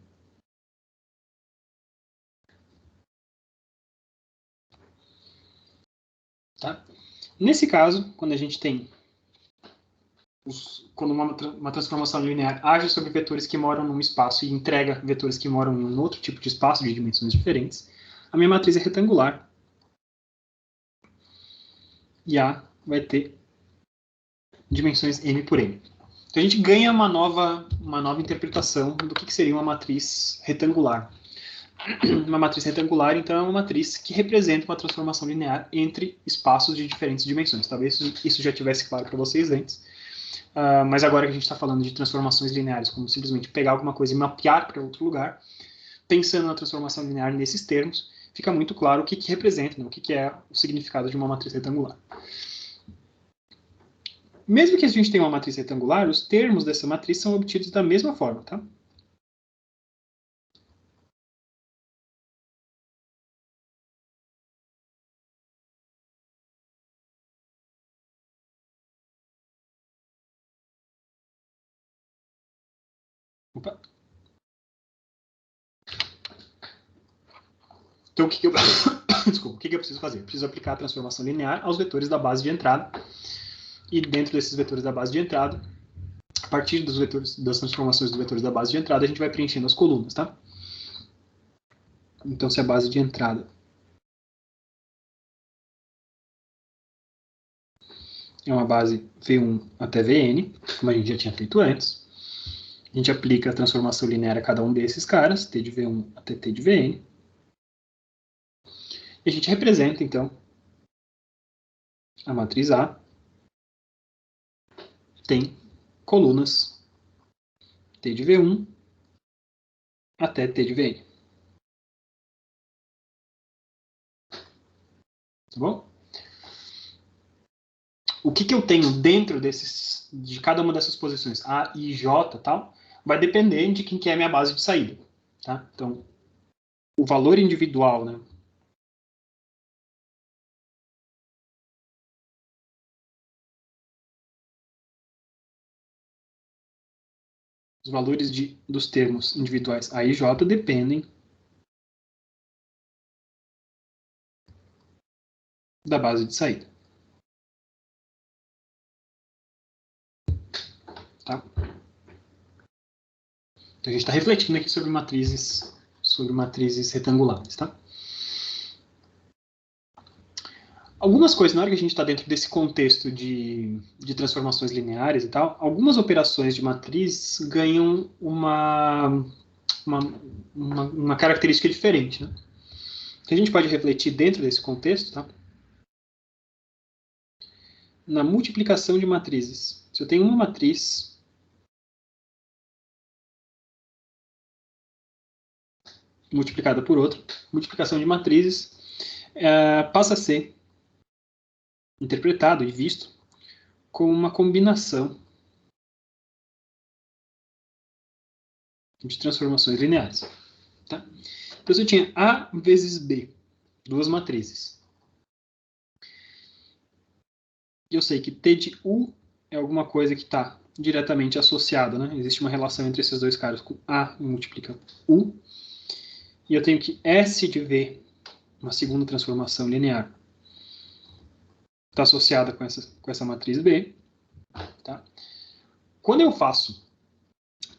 Tá? Nesse caso, quando a gente tem quando uma transformação linear age sobre vetores que moram num espaço e entrega vetores que moram em um outro tipo de espaço de dimensões diferentes, a minha matriz é retangular e A vai ter dimensões m por n. Então a gente ganha uma nova interpretação do que seria uma matriz retangular. Uma matriz retangular, então, é uma matriz que representa uma transformação linear entre espaços de diferentes dimensões. Talvez isso já tivesse claro para vocês antes, mas agora que a gente está falando de transformações lineares, como simplesmente pegar alguma coisa e mapear para outro lugar, pensando na transformação linear nesses termos, fica muito claro o que representa, né, o que é o significado de uma matriz retangular. Mesmo que a gente tenha uma matriz retangular, os termos dessa matriz são obtidos da mesma forma, tá? Opa. Então, Desculpa, o que eu preciso fazer? Eu preciso aplicar a transformação linear aos vetores da base de entrada. E dentro desses vetores da base de entrada, a partir dos vetores, das transformações dos vetores da base de entrada, a gente vai preenchendo as colunas, tá? Então, se a base de entrada é uma base V1 até Vn, como a gente já tinha feito antes, a gente aplica a transformação linear a cada um desses caras, t de V1 até t de Vn, e a gente representa, então, a matriz A tem colunas t de V1 até t de Vn. Tá bom? O que eu tenho dentro de cada uma dessas posições, A, I, J, tal, vai depender de quem que é a minha base de saída. Tá? Então, o valor individual, né? Os valores dos termos individuais A e J dependem da base de saída. Tá? Então, a gente está refletindo aqui sobre matrizes retangulares. Tá? Algumas coisas, na hora que a gente está dentro desse contexto de transformações lineares e tal, algumas operações de matriz ganham uma característica diferente. Né? Que a gente pode refletir dentro desse contexto, tá? Na multiplicação de matrizes. Se eu tenho uma matriz multiplicada por outra, multiplicação de matrizes passa a ser interpretado e visto como uma combinação de transformações lineares. Tá? Então, se eu tinha A vezes B, duas matrizes, e eu sei que T de U é alguma coisa que está diretamente associada, né? Existe uma relação entre esses dois caras, com A multiplica U. e eu tenho que S de V, uma segunda transformação linear, está associada com essa matriz B. Tá? Quando eu faço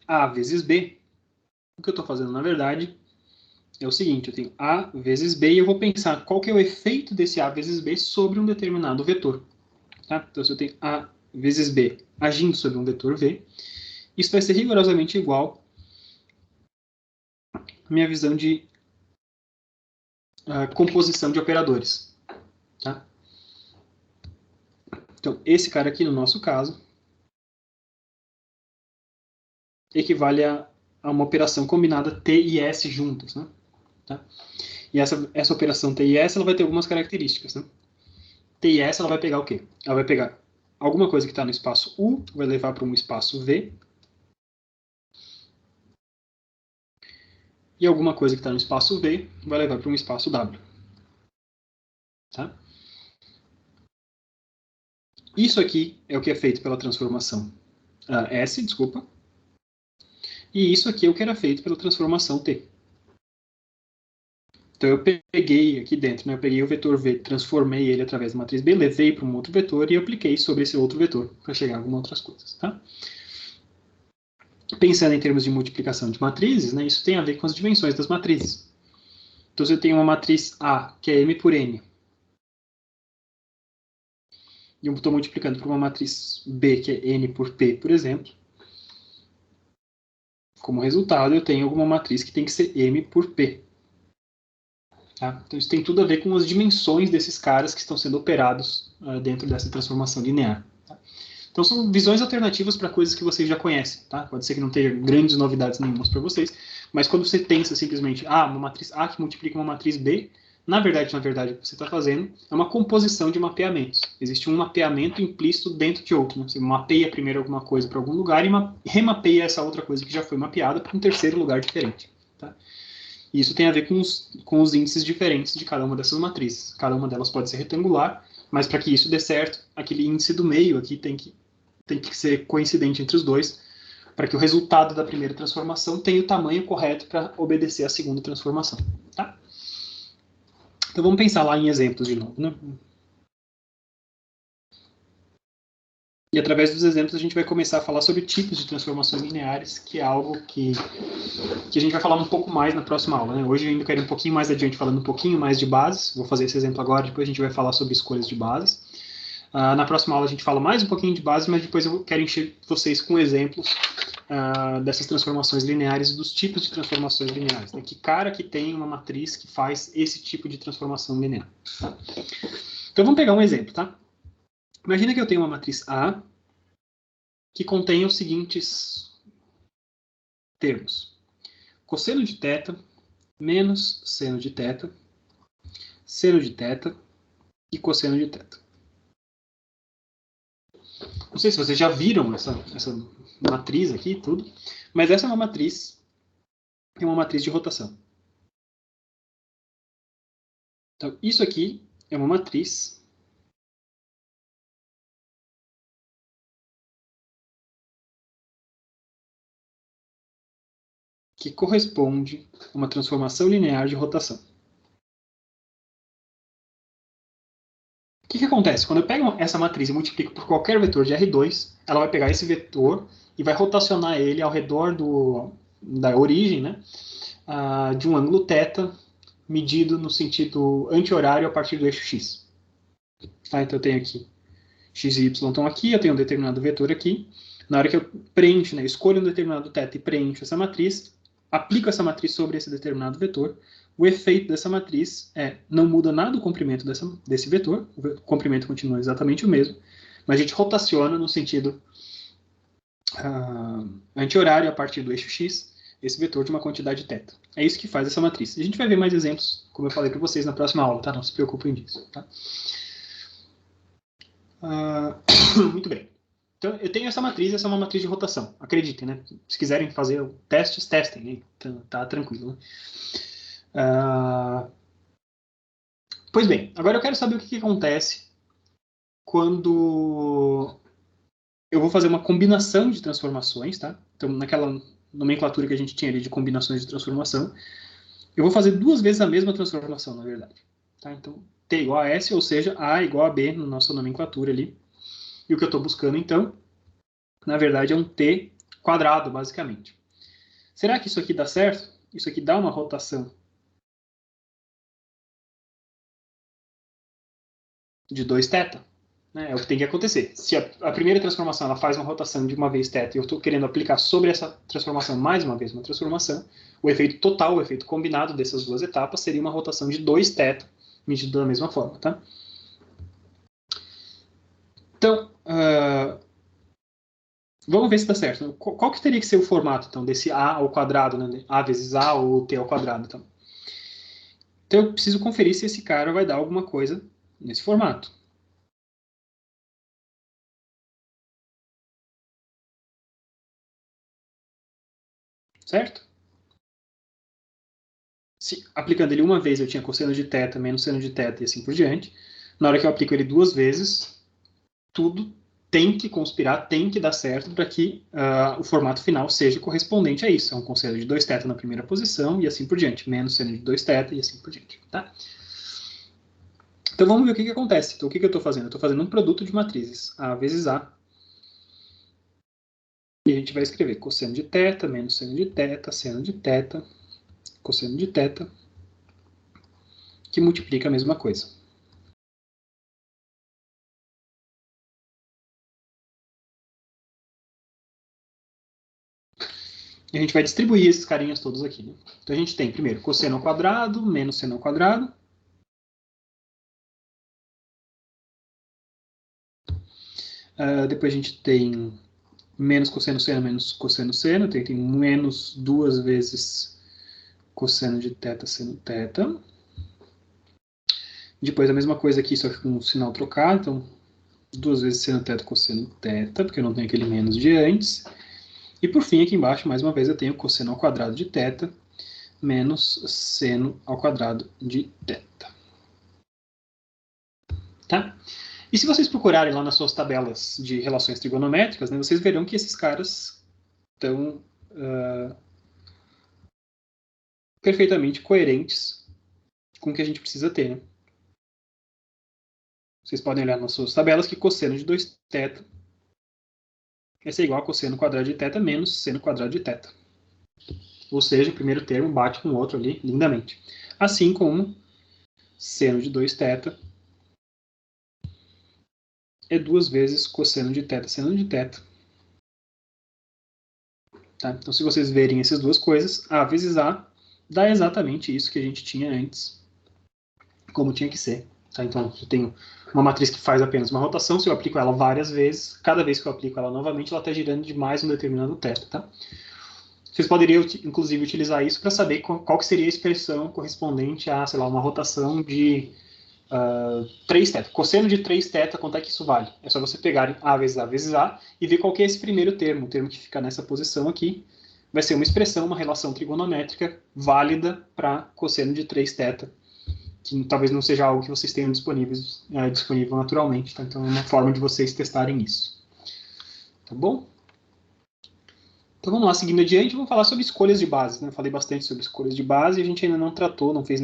A vezes B, o que eu estou fazendo, na verdade, é o seguinte, eu tenho A vezes B e eu vou pensar qual que é o efeito desse A vezes B sobre um determinado vetor. Tá? Então, se eu tenho A vezes B agindo sobre um vetor V, isso vai ser rigorosamente igual à minha visão de composição de operadores. Tá? Então, esse cara aqui, no nosso caso, equivale a uma operação combinada T e S juntas. Né? Tá? E essa operação T e S ela vai ter algumas características. Né? T e S ela vai pegar o quê? Ela vai pegar alguma coisa que está no espaço U, vai levar para um espaço V, e alguma coisa que está no espaço V vai levar para um espaço W. Tá? Isso aqui é o que é feito pela transformação S, desculpa. E isso aqui é o que era feito pela transformação T. Então eu peguei aqui dentro, né, eu peguei o vetor V, transformei ele através da matriz B, levei para um outro vetor e apliquei sobre esse outro vetor para chegar a algumas outras coisas. Tá? Pensando em termos de multiplicação de matrizes, né, isso tem a ver com as dimensões das matrizes. Então, se eu tenho uma matriz A, que é M por N, e eu estou multiplicando por uma matriz B, que é N por P, por exemplo, como resultado, eu tenho alguma matriz que tem que ser M por P. Tá? Então, isso tem tudo a ver com as dimensões desses caras que estão sendo operados dentro dessa transformação linear. Tá? Então, são visões alternativas para coisas que vocês já conhecem. Tá? Pode ser que não tenha grandes novidades nenhumas para vocês, mas quando você pensa simplesmente, uma matriz A que multiplica uma matriz B, na verdade, o que você está fazendo é uma composição de mapeamentos. Existe um mapeamento implícito dentro de outro. Né? Você mapeia primeiro alguma coisa para algum lugar e remapeia essa outra coisa que já foi mapeada para um terceiro lugar diferente. Tá? E isso tem a ver com os índices diferentes de cada uma dessas matrizes. Cada uma delas pode ser retangular, mas para que isso dê certo, aquele índice do meio aqui tem que ser coincidente entre os dois, para que o resultado da primeira transformação tenha o tamanho correto para obedecer à segunda transformação. Tá? Então vamos pensar lá em exemplos de novo. Né? E através dos exemplos a gente vai começar a falar sobre tipos de transformações lineares, que é algo que a gente vai falar um pouco mais na próxima aula. Né? Hoje eu ainda quero ir um pouquinho mais adiante falando um pouquinho mais de bases. Vou fazer esse exemplo agora, depois a gente vai falar sobre escolhas de bases. Na próxima aula a gente fala mais um pouquinho de bases, mas depois eu quero encher vocês com exemplos dessas transformações lineares e dos tipos de transformações lineares. Né? Que cara que tem uma matriz que faz esse tipo de transformação linear. Tá? Então vamos pegar um exemplo, tá? Imagina que eu tenho uma matriz A que contém os seguintes termos. Cosseno de θ menos seno de θ, seno de θ e cosseno de θ. Não sei se vocês já viram essa matriz aqui, tudo, mas essa é uma matriz de rotação. Então, isso aqui é uma matriz que corresponde a uma transformação linear de rotação. O que acontece? Quando eu pego essa matriz e multiplico por qualquer vetor de R2, ela vai pegar esse vetor e vai rotacionar ele ao redor da origem, né, de um ângulo θ, medido no sentido anti-horário a partir do eixo x. Tá? Então eu tenho aqui x e y estão aqui, eu tenho um determinado vetor aqui. Na hora que eu preencho, né, escolho um determinado θ e preencho essa matriz, aplico essa matriz sobre esse determinado vetor, o efeito dessa matriz não muda nada o comprimento desse vetor, o comprimento continua exatamente o mesmo, mas a gente rotaciona no sentido anti-horário a partir do eixo x, esse vetor de uma quantidade θ. É isso que faz essa matriz. A gente vai ver mais exemplos, como eu falei para vocês na próxima aula, tá? Não se preocupem disso. Tá? Muito bem. Então, eu tenho essa matriz é uma matriz de rotação. Acreditem, né? Se quiserem fazer testes, testem. Né? Tá tranquilo. Né? Pois bem, agora eu quero saber o que acontece quando eu vou fazer uma combinação de transformações, tá? Então, naquela nomenclatura que a gente tinha ali de combinações de transformação, Eu vou fazer duas vezes a mesma transformação, na verdade. Tá? Então, T igual a S, ou seja, A igual a B na nossa nomenclatura ali. E o que eu estou buscando, então, na verdade, é um T quadrado, basicamente. Será que isso aqui dá certo? Isso aqui dá uma rotação de 2θ? Né? É o que tem que acontecer. Se a primeira transformação ela faz uma rotação de uma vez θ e eu estou querendo aplicar sobre essa transformação mais uma vez uma transformação, o efeito total, o efeito combinado dessas duas etapas seria uma rotação de 2θ, medido da mesma forma. Tá? Então, vamos ver se dá certo. Qual que teria que ser o formato, então, desse A ao quadrado, né? A vezes A ou T ao quadrado, então? Então, eu preciso conferir se esse cara vai dar alguma coisa nesse formato. Certo? Se aplicando ele uma vez, eu tinha cosseno de θ menos seno de θ e assim por diante. Na hora que eu aplico ele duas vezes, tudo tem que conspirar, tem que dar certo para que o formato final seja correspondente a isso. É um cosseno de 2θ na primeira posição e assim por diante, menos seno de 2θ e assim por diante. Tá? Então vamos ver o que acontece. Então o que eu estou fazendo? Eu estou fazendo um produto de matrizes, A vezes A. E a gente vai escrever cosseno de θ menos seno de θ, seno de θ, cosseno de θ, que multiplica a mesma coisa. E a gente vai distribuir esses carinhas todos aqui. Né? Então a gente tem, primeiro, cosseno ao quadrado menos seno ao quadrado. Depois a gente tem menos cosseno seno menos cosseno seno. Tem menos duas vezes cosseno de θ seno θ. Depois a mesma coisa aqui, só que com o sinal trocado. Então, duas vezes seno θ cosseno θ, porque eu não tenho aquele menos de antes. E por fim, aqui embaixo, mais uma vez, eu tenho cosseno ao quadrado de θ menos seno ao quadrado de θ. Tá? E se vocês procurarem lá nas suas tabelas de relações trigonométricas, né, vocês verão que esses caras estão perfeitamente coerentes com o que a gente precisa ter. Né? Vocês podem olhar nas suas tabelas que cosseno de 2θ vai ser igual a cosseno quadrado de θ menos seno quadrado de θ. Ou seja, o primeiro termo bate com o outro ali lindamente. Assim como seno de 2θ é duas vezes cosseno de θ seno de θ. Tá? Então, se vocês verem essas duas coisas, A vezes A dá exatamente isso que a gente tinha antes, como tinha que ser. Tá? Então, eu tenho uma matriz que faz apenas uma rotação, se eu aplico ela várias vezes, cada vez que eu aplico ela novamente, ela está girando de mais um determinado teto. Tá? Vocês poderiam, inclusive, utilizar isso para saber qual que seria a expressão correspondente a, sei lá, uma rotação de 3θ. Cosseno de 3θ, quanto é que isso vale? É só você pegar A vezes A e ver qual que é esse primeiro termo. O termo que fica nessa posição aqui vai ser uma expressão, uma relação trigonométrica válida para cosseno de 3θ, que talvez não seja algo que vocês tenham disponível naturalmente. Tá? Então é uma forma de vocês testarem isso. Tá bom? Então vamos lá, seguindo adiante, vamos falar sobre escolhas de base. Né? Eu falei bastante sobre escolhas de base e a gente ainda não tratou, não fez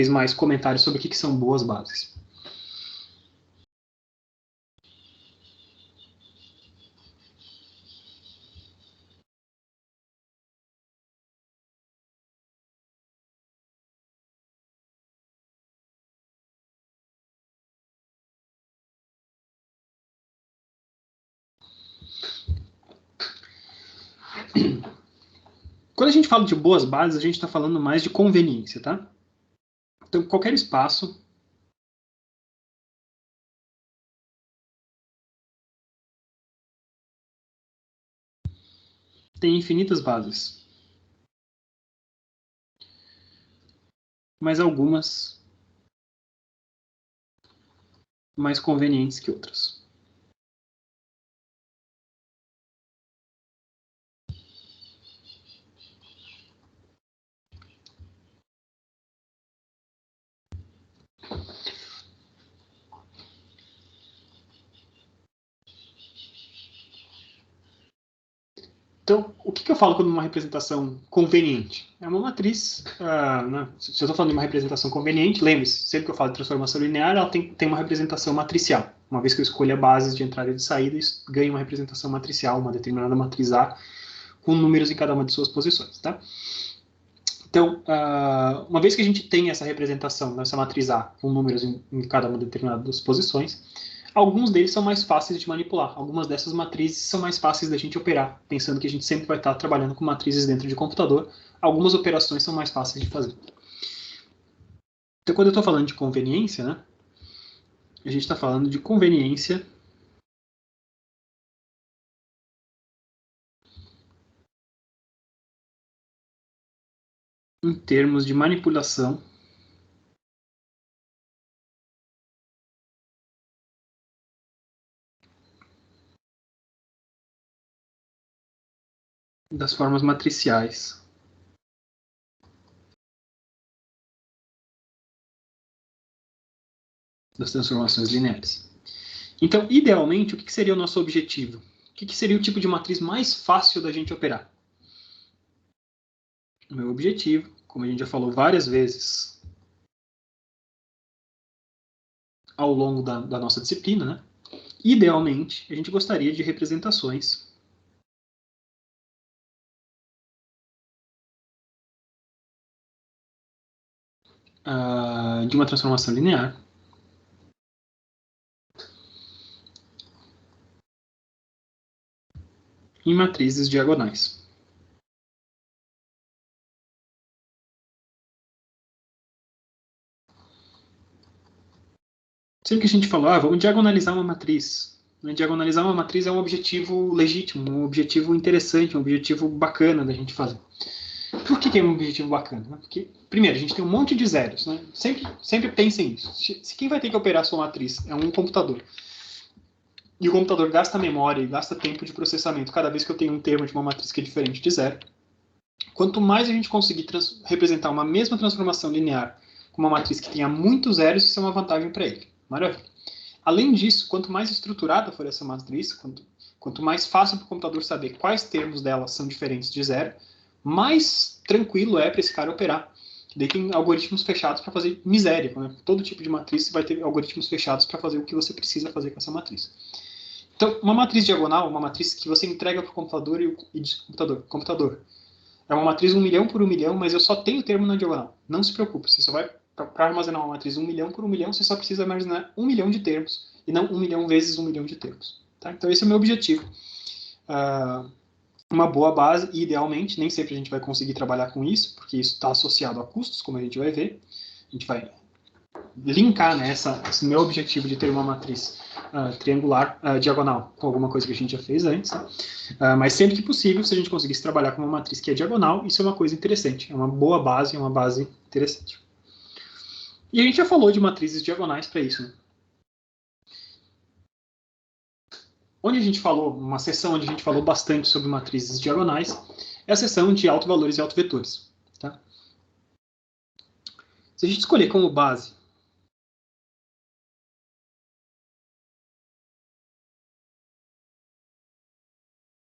mais comentários sobre o que são boas bases. Quando a gente fala de boas bases, a gente está falando mais de conveniência, tá? Então, qualquer espaço tem infinitas bases, mas algumas mais convenientes que outras. Então, o que eu falo quando uma representação conveniente? É uma matriz, né? Se eu estou falando de uma representação conveniente, lembre-se, sempre que eu falo de transformação linear, ela tem uma representação matricial. Uma vez que eu escolho bases de entrada e de saída, isso ganha uma representação matricial, uma determinada matriz A, com números em cada uma de suas posições. Tá? Então, uma vez que a gente tem essa representação, nessa matriz A, com números em cada uma determinada das posições, alguns deles são mais fáceis de manipular. Algumas dessas matrizes são mais fáceis da gente operar, pensando que a gente sempre vai estar trabalhando com matrizes dentro de computador. Algumas operações são mais fáceis de fazer. Então, quando eu estou falando de conveniência, né, a gente está falando de conveniência em termos de manipulação das formas matriciais das transformações lineares. Então, idealmente, o que seria o nosso objetivo? O que seria o tipo de matriz mais fácil da gente operar? O meu objetivo, como a gente já falou várias vezes ao longo da nossa disciplina, né? Idealmente, a gente gostaria de representações de uma transformação linear em matrizes diagonais. Sempre que a gente falou, vamos diagonalizar uma matriz. Diagonalizar uma matriz é um objetivo legítimo, um objetivo interessante, um objetivo bacana da gente fazer. Por que é um objetivo bacana? Porque, primeiro, a gente tem um monte de zeros. Né? Sempre pensem nisso. Se quem vai ter que operar a sua matriz é um computador, e o computador gasta memória e gasta tempo de processamento cada vez que eu tenho um termo de uma matriz que é diferente de zero, quanto mais a gente conseguir representar uma mesma transformação linear com uma matriz que tenha muitos zeros, isso é uma vantagem para ele. Maravilha. Além disso, quanto mais estruturada for essa matriz, quanto mais fácil para o computador saber quais termos dela são diferentes de zero, mais tranquilo é para esse cara operar. Daí tem algoritmos fechados para fazer miséria. Né? Todo tipo de matriz você vai ter algoritmos fechados para fazer o que você precisa fazer com essa matriz. Então, uma matriz diagonal, uma matriz que você entrega para o computador e diz, computador, é uma matriz 1 milhão por 1 milhão, mas eu só tenho termo na diagonal. Não se preocupe, você só vai, para armazenar uma matriz 1 milhão por 1 milhão, você só precisa armazenar 1 milhão de termos, e não 1 milhão vezes 1 milhão de termos. Tá? Então, esse é o meu objetivo. Uma boa base, e idealmente, nem sempre a gente vai conseguir trabalhar com isso, porque isso está associado a custos, como a gente vai ver. A gente vai linkar, né, esse meu objetivo de ter uma matriz triangular, diagonal, com alguma coisa que a gente já fez antes. Né? Mas sempre que possível, se a gente conseguisse trabalhar com uma matriz que é diagonal, isso é uma coisa interessante. É uma boa base, é uma base interessante. E a gente já falou de matrizes diagonais para isso. Né? Onde a gente falou, uma sessão onde a gente falou bastante sobre matrizes diagonais, é a sessão de autovalores e autovetores. Tá? Se a gente escolher como base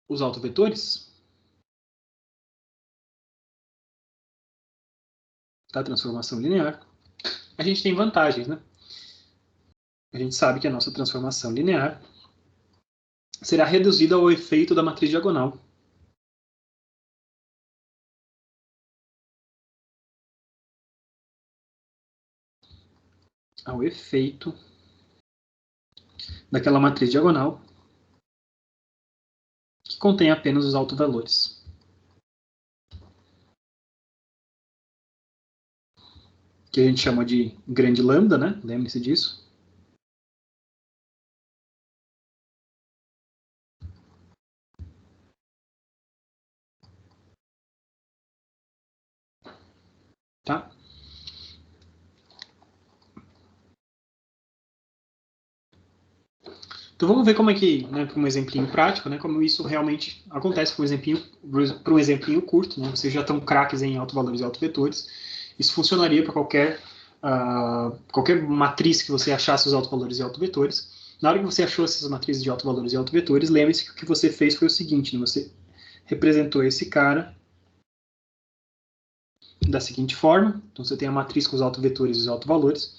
os autovetores, da transformação linear, a gente tem vantagens, né? A gente sabe que a nossa transformação linear será reduzida ao efeito da matriz diagonal. Ao efeito daquela matriz diagonal que contém apenas os autovalores. Que a gente chama de grande lambda, né? Lembre-se disso. Tá? Então vamos ver como é que, né, para um exemplinho prático, né, como isso realmente acontece para um exemplinho curto. Né, vocês já estão craques em autovalores e autovetores. Isso funcionaria para qualquer matriz que você achasse os autovalores e autovetores. Na hora que você achou essas matrizes de autovalores e autovetores, lembre-se que o que você fez foi o seguinte, né, você representou esse cara da seguinte forma. Então, você tem a matriz com os autovetores e os autovalores.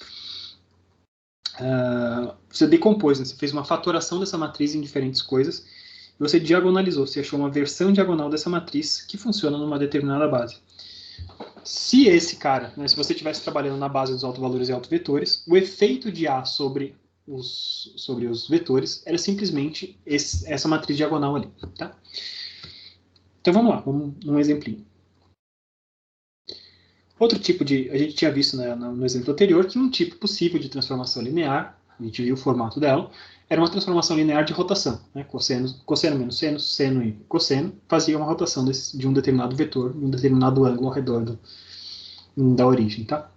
Você decompôs, né? Você fez uma fatoração dessa matriz em diferentes coisas, e você diagonalizou, você achou uma versão diagonal dessa matriz que funciona numa determinada base. Se esse cara, né, se você estivesse trabalhando na base dos autovalores e autovetores, o efeito de A sobre os vetores era simplesmente essa matriz diagonal ali. Tá? Então vamos lá, vamos num exemplinho. Outro tipo de... A gente tinha visto, né, no exemplo anterior que um tipo possível de transformação linear, a gente viu o formato dela, era uma transformação linear de rotação. Né? Cosseno menos seno, seno e cosseno fazia uma rotação de um determinado vetor, de um determinado ângulo ao redor da origem. Tá?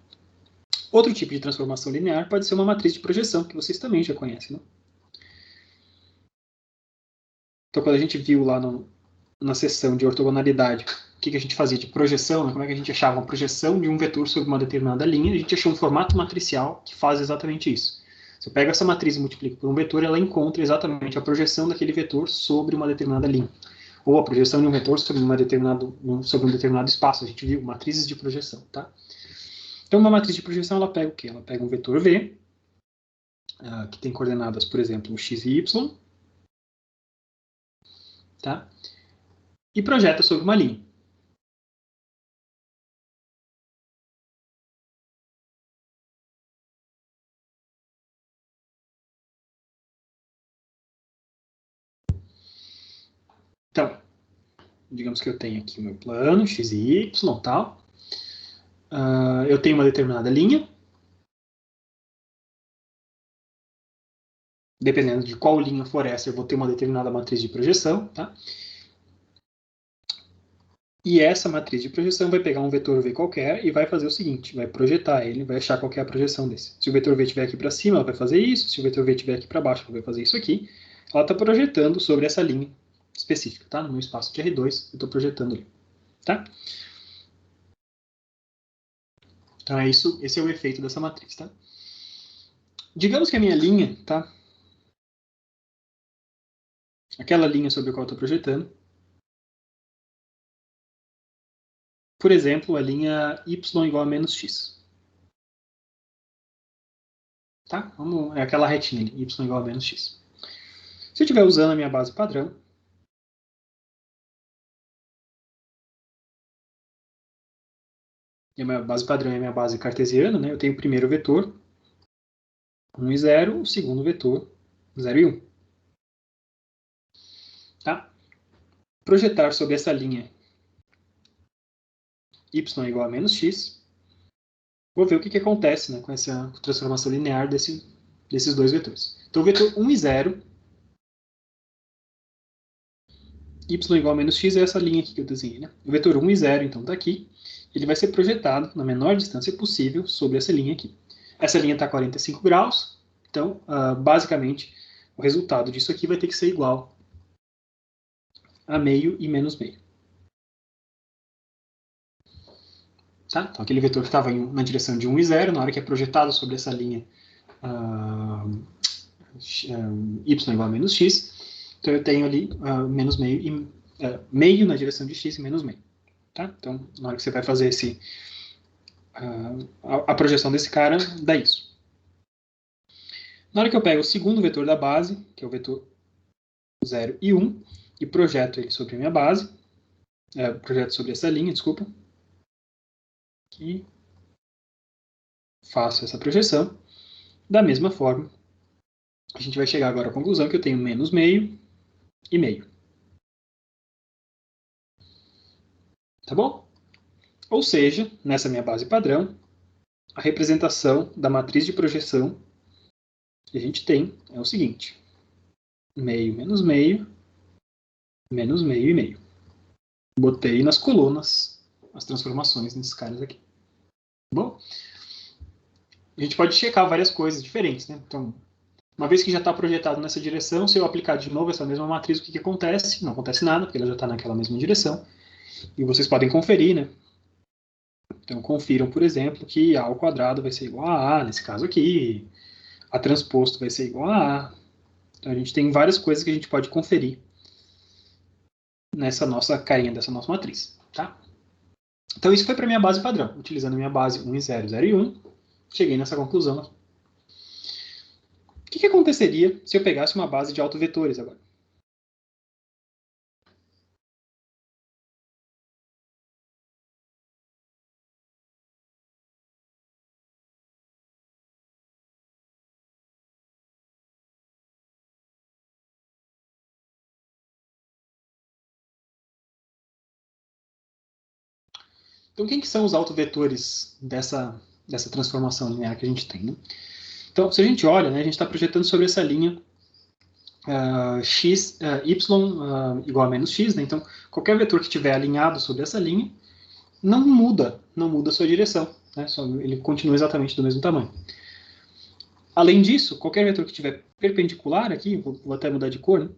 Outro tipo de transformação linear pode ser uma matriz de projeção, que vocês também já conhecem. Né? Então, quando a gente viu lá na seção de ortogonalidade, o que a gente fazia de projeção, né? Como é que a gente achava uma projeção de um vetor sobre uma determinada linha, a gente achou um formato matricial que faz exatamente isso. Você pega essa matriz e multiplica por um vetor, ela encontra exatamente a projeção daquele vetor sobre uma determinada linha. Ou a projeção de um vetor sobre um determinado espaço. A gente viu matrizes de projeção. Tá? Então, uma matriz de projeção, ela pega o quê? Ela pega um vetor V, que tem coordenadas, por exemplo, x e y, tá? E projeta sobre uma linha. Então, digamos que eu tenho aqui o meu plano, x e y, tal. Eu tenho uma determinada linha. Dependendo de qual linha for essa, eu vou ter uma determinada matriz de projeção. Tá? E essa matriz de projeção vai pegar um vetor V qualquer e vai fazer o seguinte, vai projetar ele, vai achar qual é a projeção desse. Se o vetor V estiver aqui para cima, ela vai fazer isso. Se o vetor V estiver aqui para baixo, ela vai fazer isso aqui. Ela está projetando sobre essa linha específica, tá? No meu espaço de R2, eu estou projetando ali. Tá? Então, esse é o efeito dessa matriz. Tá? Digamos que a minha linha, tá? Aquela linha sobre a qual eu estou projetando, por exemplo, a linha y igual a menos x. Tá? É aquela retinha ali, y igual a menos x. Se eu estiver usando a minha base padrão, e a minha base padrão é a minha base cartesiana, né? Eu tenho o primeiro vetor, 1 e 0, o segundo vetor, 0 e 1. Tá? Projetar sobre essa linha y igual a menos x, vou ver o que acontece, né, com essa transformação linear desses dois vetores. Então, o vetor 1 e 0, y igual a menos x é essa linha aqui que eu desenhei. Né? O vetor 1 e 0, então, está aqui. Ele vai ser projetado na menor distância possível sobre essa linha aqui. Essa linha está a 45 graus, então, basicamente, o resultado disso aqui vai ter que ser igual a meio e menos meio. Tá? Então, aquele vetor que estava na direção de 1 e 0, na hora que é projetado sobre essa linha y igual a menos x, então eu tenho ali menos meio, meio na direção de x e menos meio. Tá? Então, na hora que você vai fazer a projeção desse cara, dá isso. Na hora que eu pego o segundo vetor da base, que é o vetor 0 e 1, e projeto ele sobre a minha base, projeto sobre essa linha, desculpa, e faço essa projeção. Da mesma forma, a gente vai chegar agora à conclusão que eu tenho menos meio e meio. Tá bom? Ou seja, nessa minha base padrão, a representação da matriz de projeção que a gente tem é o seguinte: meio menos meio, menos meio e meio. Botei nas colunas as transformações nesses caras aqui. Bom, a gente pode checar várias coisas diferentes, né? Então, uma vez que já está projetado nessa direção, se eu aplicar de novo essa mesma matriz, o que acontece? Não acontece nada, porque ela já está naquela mesma direção. E vocês podem conferir, né? Então, confiram, por exemplo, que A ao quadrado vai ser igual a A, nesse caso aqui. A transposto vai ser igual a A. Então, a gente tem várias coisas que a gente pode conferir nessa nossa carinha dessa nossa matriz. Tá? Então, isso foi para a minha base padrão. Utilizando a minha base 1 e 0, 0 e 1, cheguei nessa conclusão aqui. O que aconteceria se eu pegasse uma base de autovetores agora? Então, quem que são os autovetores dessa transformação linear que a gente tem? Né? Então, se a gente olha, né, a gente está projetando sobre essa linha x, y igual a menos x, né? Então, qualquer vetor que estiver alinhado sobre essa linha não muda a sua direção, né? Ele continua exatamente do mesmo tamanho. Além disso, qualquer vetor que estiver perpendicular aqui, vou até mudar de cor, né?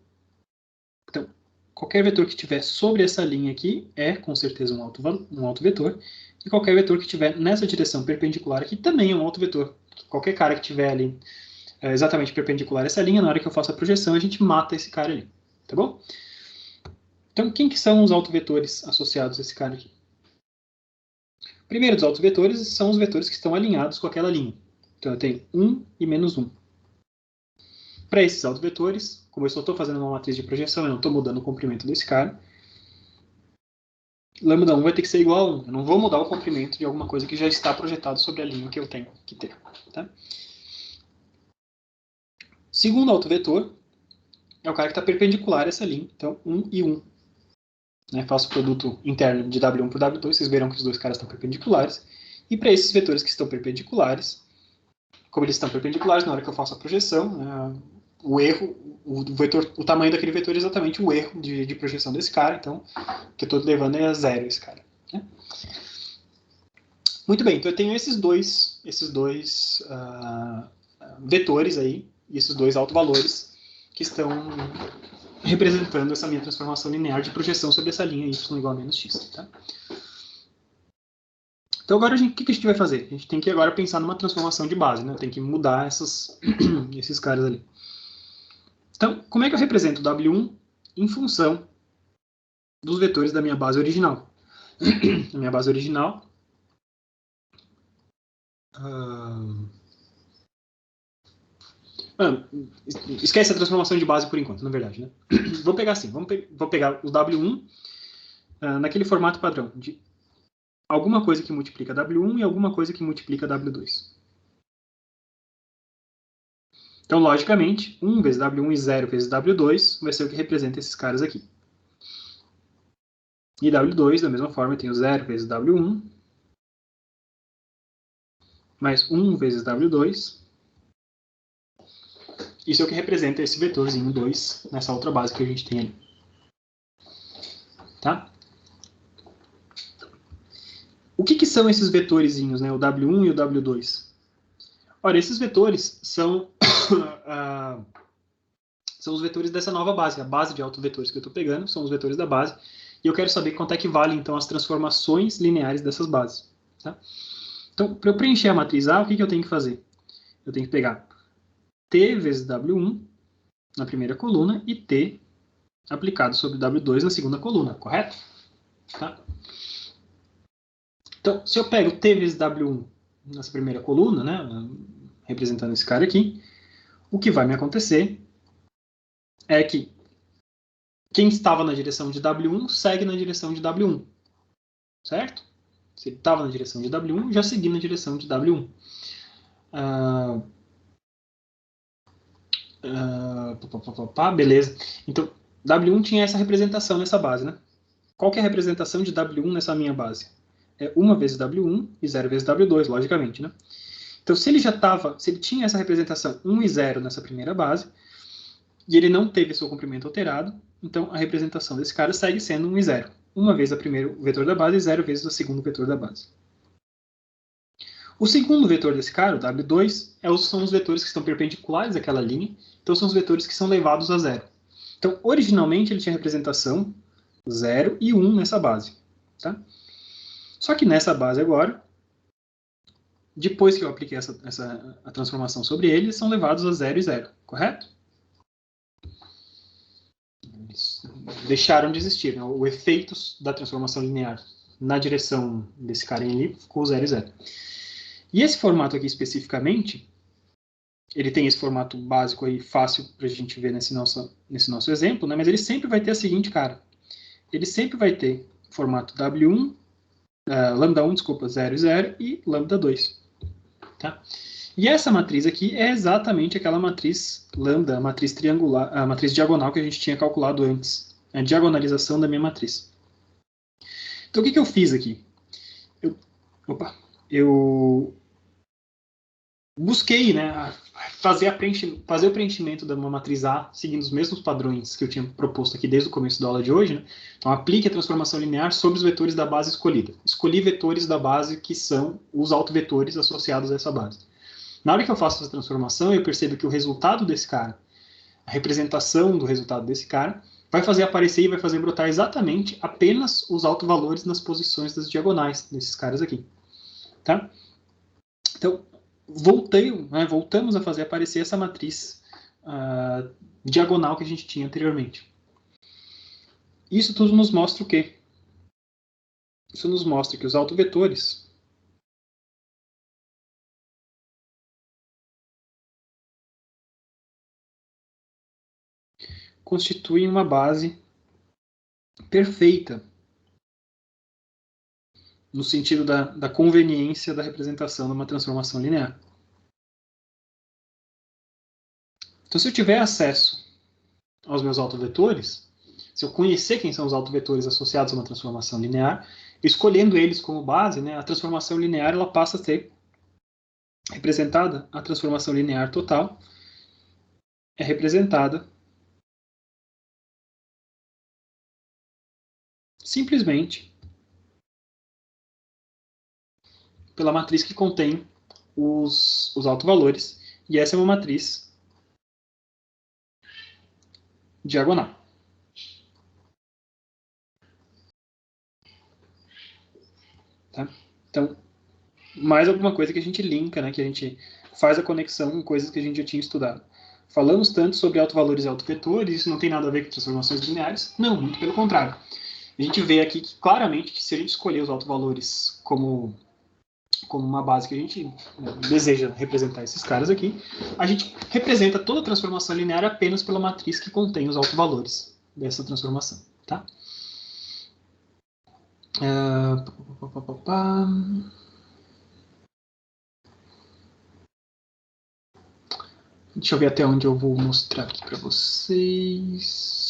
Então, qualquer vetor que estiver sobre essa linha aqui é, com certeza, um autovetor, e qualquer vetor que estiver nessa direção perpendicular aqui também é um autovetor. Qualquer cara que estiver ali exatamente perpendicular a essa linha, na hora que eu faço a projeção, a gente mata esse cara ali, tá bom? Então, quem que são os autovetores associados a esse cara aqui? Primeiro dos autovetores são os vetores que estão alinhados com aquela linha. Então, eu tenho 1 e menos 1. Para esses autovetores, como eu só estou fazendo uma matriz de projeção, eu não estou mudando o comprimento desse cara, lambda 1 vai ter que ser igual a 1. Eu não vou mudar o comprimento de alguma coisa que já está projetado sobre a linha que eu tenho que ter. Tá? Segundo autovetor é o cara que está perpendicular a essa linha. Então, 1 e 1. Né? Faço o produto interno de W1 por W2, vocês verão que os dois caras estão perpendiculares. E para esses vetores que estão perpendiculares, como eles estão perpendiculares, na hora que eu faço a projeção, o erro, o tamanho daquele vetor é exatamente o erro de projeção desse cara, então, que eu estou levando é a zero esse cara. Né? Muito bem, então eu tenho esses dois vetores aí, e esses dois autovalores que estão representando essa minha transformação linear de projeção sobre essa linha y igual a menos x. Tá? Então agora o que a gente vai fazer? A gente tem que agora pensar numa transformação de base, né? Tem que mudar esses caras ali. Então, como é que eu represento W1 em função dos vetores da minha base original? A minha base original... esquece a transformação de base por enquanto, na verdade. Né? Vou pegar assim, vou pegar o W1 naquele formato padrão de alguma coisa que multiplica W1 e alguma coisa que multiplica W2. Então, logicamente, 1 vezes W1 e 0 vezes W2 vai ser o que representa esses caras aqui. E W2, da mesma forma, eu tenho 0 vezes W1 mais 1 vezes W2. Isso é o que representa esse vetorzinho 2 nessa outra base que a gente tem ali. Tá? O que são esses vetorzinhos, né? O W1 e o W2? Olha, esses vetores são, são os vetores dessa nova base, a base de autovetores que eu estou pegando, são os vetores da base, e eu quero saber quanto é que vale, então, as transformações lineares dessas bases. Tá? Então, para eu preencher a matriz A, o que eu tenho que fazer? Eu tenho que pegar T vezes W1 na primeira coluna e T aplicado sobre W2 na segunda coluna, correto? Tá? Então, se eu pego T vezes W1 nessa primeira coluna, né, representando esse cara aqui, o que vai me acontecer é que quem estava na direção de W1 segue na direção de W1, certo? Se ele estava na direção de W1, já segui na direção de W1. Beleza. Então, W1 tinha essa representação nessa base, né? Qual que é a representação de W1 nessa minha base? É 1 vezes W1 e 0 vezes W2, logicamente, né? Então, se ele tinha essa representação 1 e 0 nessa primeira base, e ele não teve seu comprimento alterado, então a representação desse cara segue sendo 1 e 0. 1 vez o primeiro vetor da base e 0 vezes o segundo vetor da base. O segundo vetor desse cara, o W2, são os vetores que estão perpendiculares àquela linha, então são os vetores que são levados a 0. Então, originalmente, ele tinha representação 0 e 1 nessa base. Tá? Só que nessa base agora, depois que eu apliquei a transformação sobre ele, eles são levados a 0 e 0, correto? deixaram de existir, né? O efeito da transformação linear na direção desse carinha ali ficou 0 e 0. E esse formato aqui especificamente, ele tem esse formato básico aí, fácil para a gente ver nesse nosso exemplo, né? Mas ele sempre vai ter a seguinte cara. Ele sempre vai ter formato W1, lambda 1, desculpa, 0 e 0 e lambda 2. Tá? E essa matriz aqui é exatamente aquela matriz lambda, a matriz triangular, a matriz diagonal que a gente tinha calculado antes. A diagonalização da minha matriz. Então, o que eu fiz aqui? Eu busquei, né, fazer o preenchimento de uma matriz A seguindo os mesmos padrões que eu tinha proposto aqui desde o começo da aula de hoje. Né? Então, aplique a transformação linear sobre os vetores da base escolhida. Escolhi vetores da base que são os autovetores associados a essa base. Na hora que eu faço essa transformação, eu percebo que o resultado desse cara, a representação do resultado desse cara, vai fazer aparecer e vai fazer brotar exatamente apenas os autovalores nas posições das diagonais desses caras aqui. Tá? Então, voltamos a fazer aparecer essa matriz diagonal que a gente tinha anteriormente. Isso tudo nos mostra o quê? Isso nos mostra que os autovetores constituem uma base perfeita no sentido da conveniência da representação de uma transformação linear. Então, se eu tiver acesso aos meus autovetores, se eu conhecer quem são os autovetores associados a uma transformação linear, escolhendo eles como base, né, a transformação linear ela passa a ser representada, a transformação linear total é representada simplesmente pela matriz que contém os autovalores, e essa é uma matriz diagonal. Tá? Então, mais alguma coisa que a gente linka, né, que a gente faz a conexão com coisas que a gente já tinha estudado. Falamos tanto sobre autovalores e autovetores, isso não tem nada a ver com transformações lineares? Não, muito pelo contrário. A gente vê aqui que, claramente que se a gente escolher os autovalores como uma base que a gente deseja representar esses caras aqui, a gente representa toda a transformação linear apenas pela matriz que contém os autovalores dessa transformação. Tá? Deixa eu ver até onde eu vou mostrar aqui para vocês.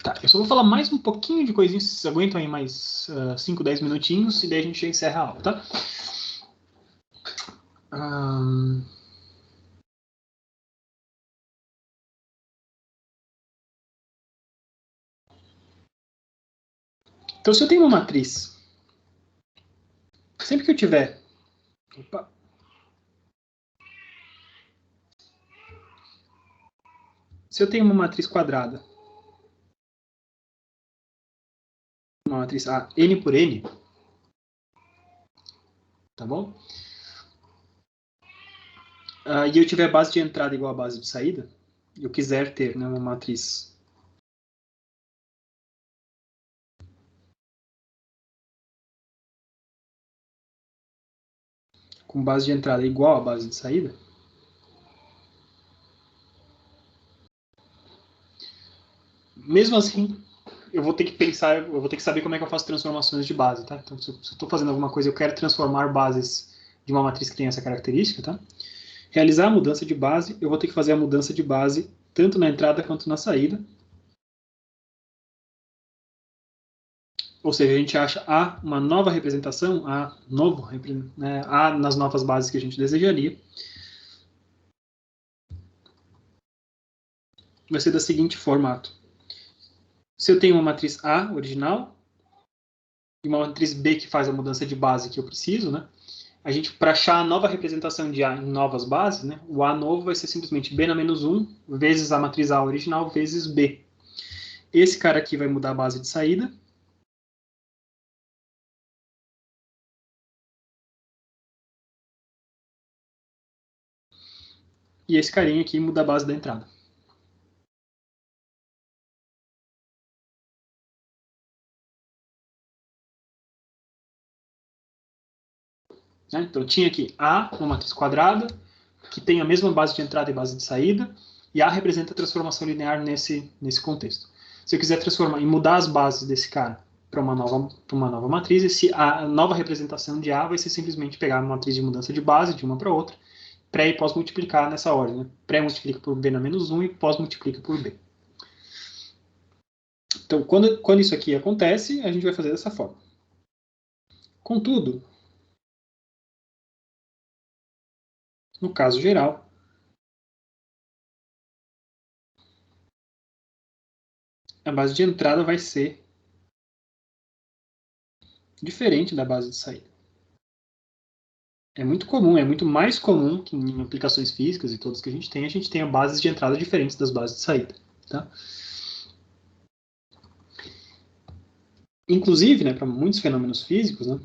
Tá, eu só vou falar mais um pouquinho de coisinhas, vocês aguentam aí mais 5, 10 minutinhos, e daí a gente já encerra a aula, tá? Então, se eu tenho uma matriz, sempre que eu tiver... Opa! Se eu tenho uma matriz quadrada, uma matriz A, n por n, tá bom? E eu tiver base de entrada igual a base de saída, eu quiser ter, né, uma matriz com base de entrada igual a base de saída, mesmo assim, eu vou ter que pensar, eu vou ter que saber como é que eu faço transformações de base, tá? Então, se eu estou fazendo alguma coisa, eu quero transformar bases de uma matriz que tem essa característica, tá? Realizar a mudança de base, eu vou ter que fazer a mudança de base tanto na entrada quanto na saída. Ou seja, a gente acha A uma nova representação, A novo, né, A nas novas bases que a gente desejaria. Vai ser da seguinte formato. Se eu tenho uma matriz A original e uma matriz B que faz a mudança de base que eu preciso, né? A gente, para achar a nova representação de A em novas bases, né, o A novo vai ser simplesmente B na menos 1 vezes a matriz A original vezes B. Esse cara aqui vai mudar a base de saída. E esse carinha aqui muda a base da entrada. Né? Então, tinha aqui A, uma matriz quadrada, que tem a mesma base de entrada e base de saída, e A representa a transformação linear nesse contexto. Se eu quiser transformar e mudar as bases desse cara para uma nova matriz, a nova representação de A vai ser simplesmente pegar uma matriz de mudança de base de uma para outra, pré e pós-multiplicar nessa ordem. Né? Pré multiplica por B na menos 1 e pós-multiplica por B. Então, quando isso aqui acontece, a gente vai fazer dessa forma. Contudo, no caso geral, a base de entrada vai ser diferente da base de saída. É muito comum, é muito mais comum que em aplicações físicas e todas que a gente tenha bases de entrada diferentes das bases de saída. Tá? Inclusive, né, para muitos fenômenos físicos, né,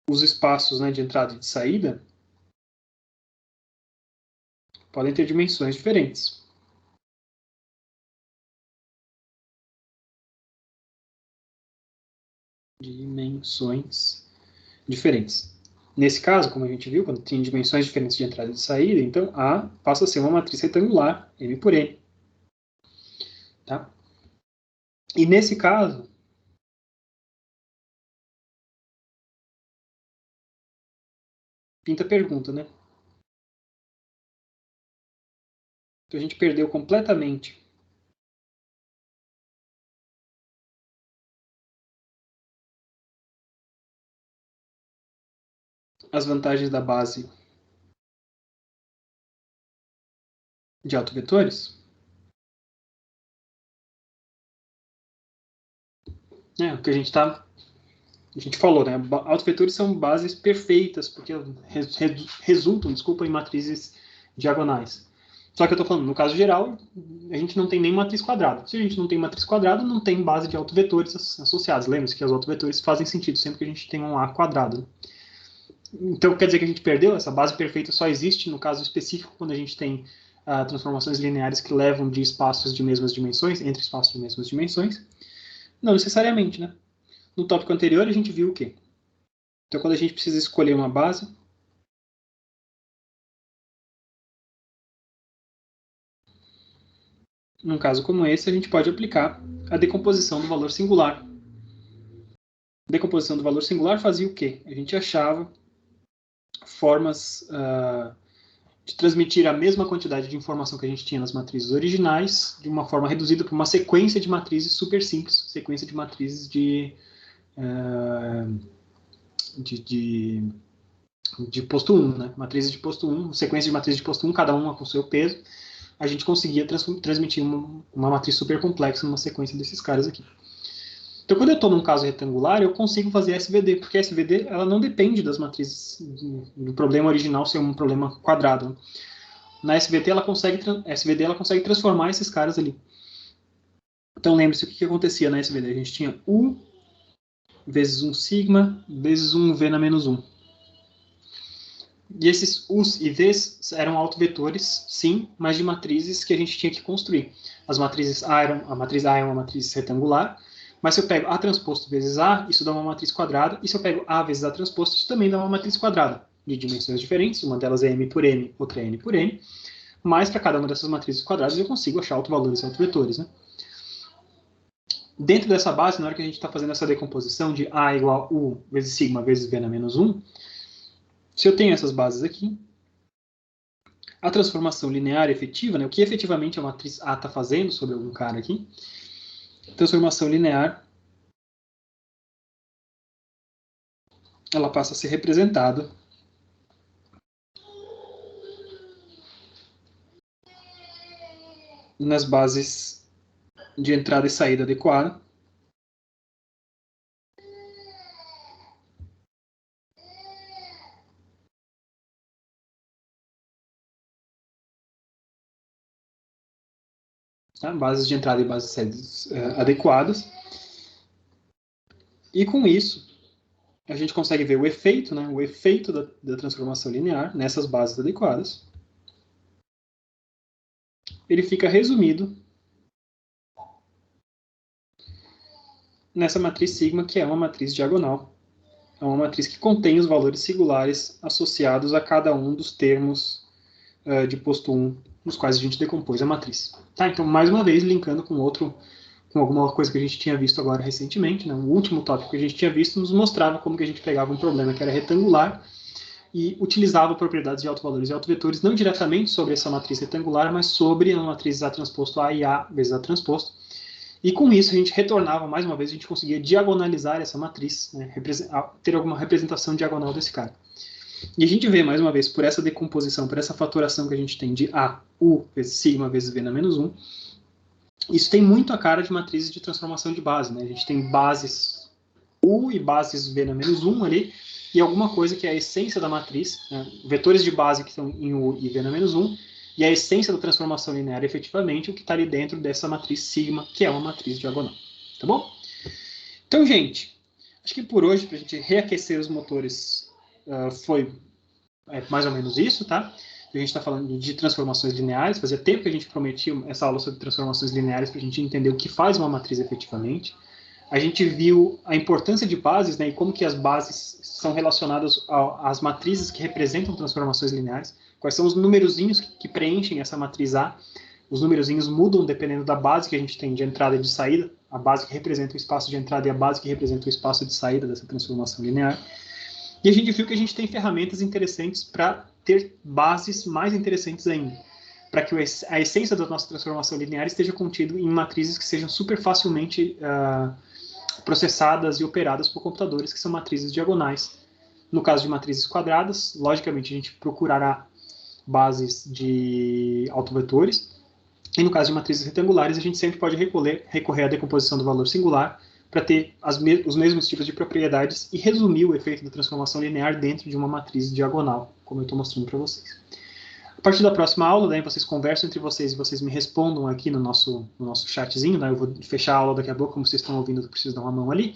os espaços, né, de entrada e de saída podem ter dimensões diferentes. Dimensões diferentes. Nesse caso, como a gente viu, quando tem dimensões diferentes de entrada e de saída, então A passa a ser uma matriz retangular, M por N. Tá? E nesse caso, pinta a pergunta, né? Então a gente perdeu completamente as vantagens da base de autovetores. O que a gente falou, né? Autovetores são bases perfeitas, porque resultam, em matrizes diagonais. Só que eu estou falando, no caso geral, a gente não tem nem matriz quadrada. Se a gente não tem matriz quadrada, não tem base de autovetores associados. Lembre-se que os autovetores fazem sentido sempre que a gente tem um A quadrado. Então, quer dizer que a gente perdeu? Essa base perfeita só existe no caso específico quando a gente tem transformações lineares que levam de espaços de mesmas dimensões, entre espaços de mesmas dimensões? Não necessariamente, né? No tópico anterior, a gente viu o quê? Então, quando a gente precisa escolher uma base, num caso como esse, a gente pode aplicar a decomposição do valor singular. A decomposição do valor singular fazia o quê? A gente achava formas de transmitir a mesma quantidade de informação que a gente tinha nas matrizes originais de uma forma reduzida para uma sequência de matrizes super simples, sequência de matrizes de posto 1, né? Matrizes de posto 1, sequência de matrizes de posto 1, cada uma com seu peso. A gente conseguia transmitir uma matriz super complexa numa sequência desses caras aqui. Então, quando eu estou num caso retangular, eu consigo fazer SVD, porque a SVD ela não depende das matrizes do problema original ser um problema quadrado. Na SVD ela consegue transformar esses caras ali. Então, lembre-se o que acontecia na SVD. A gente tinha U vezes 1 sigma vezes 1 V na menos 1. E esses U's e V's eram autovetores, sim, mas de matrizes que a gente tinha que construir. A matriz A é uma matriz retangular, mas se eu pego A transposto vezes A, isso dá uma matriz quadrada, e se eu pego A vezes A transposto, isso também dá uma matriz quadrada, de dimensões diferentes, uma delas é M por N, outra é N por N, mas para cada uma dessas matrizes quadradas eu consigo achar autovalores e autovetores, né? Dentro dessa base, na hora que a gente está fazendo essa decomposição de A igual a U vezes sigma vezes V na menos 1, se eu tenho essas bases aqui, a transformação linear efetiva, né, o que efetivamente a matriz A está fazendo sobre algum cara aqui, transformação linear, ela passa a ser representada nas bases de entrada e saída adequada. Tá? Bases de entrada e bases de saída adequadas. E com isso, a gente consegue ver o efeito, né, o efeito da transformação linear nessas bases adequadas. Ele fica resumido nessa matriz sigma, que é uma matriz diagonal. É uma matriz que contém os valores singulares associados a cada um dos termos de posto 1, nos quais a gente decompôs a matriz. Tá? Então, mais uma vez, linkando com alguma coisa que a gente tinha visto agora recentemente, né? O último tópico que a gente tinha visto nos mostrava como que a gente pegava um problema que era retangular e utilizava propriedades de autovalores e autovetores não diretamente sobre essa matriz retangular, mas sobre a matriz A transposto A e A vezes A transposto. E com isso a gente retornava, mais uma vez, a gente conseguia diagonalizar essa matriz, né? Ter alguma representação diagonal desse cara. E a gente vê, mais uma vez, por essa decomposição, por essa fatoração que a gente tem de A, U vezes sigma vezes V na menos 1, isso tem muito a cara de matrizes de transformação de base, né? A gente tem bases U e bases V na menos 1 ali, e alguma coisa que é a essência da matriz, né? Vetores de base que estão em U e V na menos 1, e a essência da transformação linear, efetivamente, o que está ali dentro dessa matriz sigma, que é uma matriz diagonal. Tá bom? Então, gente, acho que por hoje, para a gente reaquecer os motores, foi mais ou menos isso, tá? A gente está falando de transformações lineares, fazia tempo que a gente prometia essa aula sobre transformações lineares para a gente entender o que faz uma matriz efetivamente. A gente viu a importância de bases, né, e como que as bases são relacionadas às matrizes que representam transformações lineares, quais são os numerozinhos que preenchem essa matriz A. Os numerozinhos mudam dependendo da base que a gente tem de entrada e de saída, a base que representa o espaço de entrada e a base que representa o espaço de saída dessa transformação linear. E a gente viu que a gente tem ferramentas interessantes para ter bases mais interessantes ainda, para que a essência da nossa transformação linear esteja contido em matrizes que sejam super facilmente processadas e operadas por computadores, que são matrizes diagonais. No caso de matrizes quadradas, logicamente a gente procurará bases de autovetores, e no caso de matrizes retangulares, a gente sempre pode recorrer à decomposição do valor singular para ter os mesmos tipos de propriedades e resumir o efeito da transformação linear dentro de uma matriz diagonal, como eu estou mostrando para vocês. A partir da próxima aula, né, vocês conversam entre vocês e vocês me respondam aqui no nosso chatzinho, né, eu vou fechar a aula daqui a pouco, como vocês estão ouvindo, eu preciso dar uma mão ali.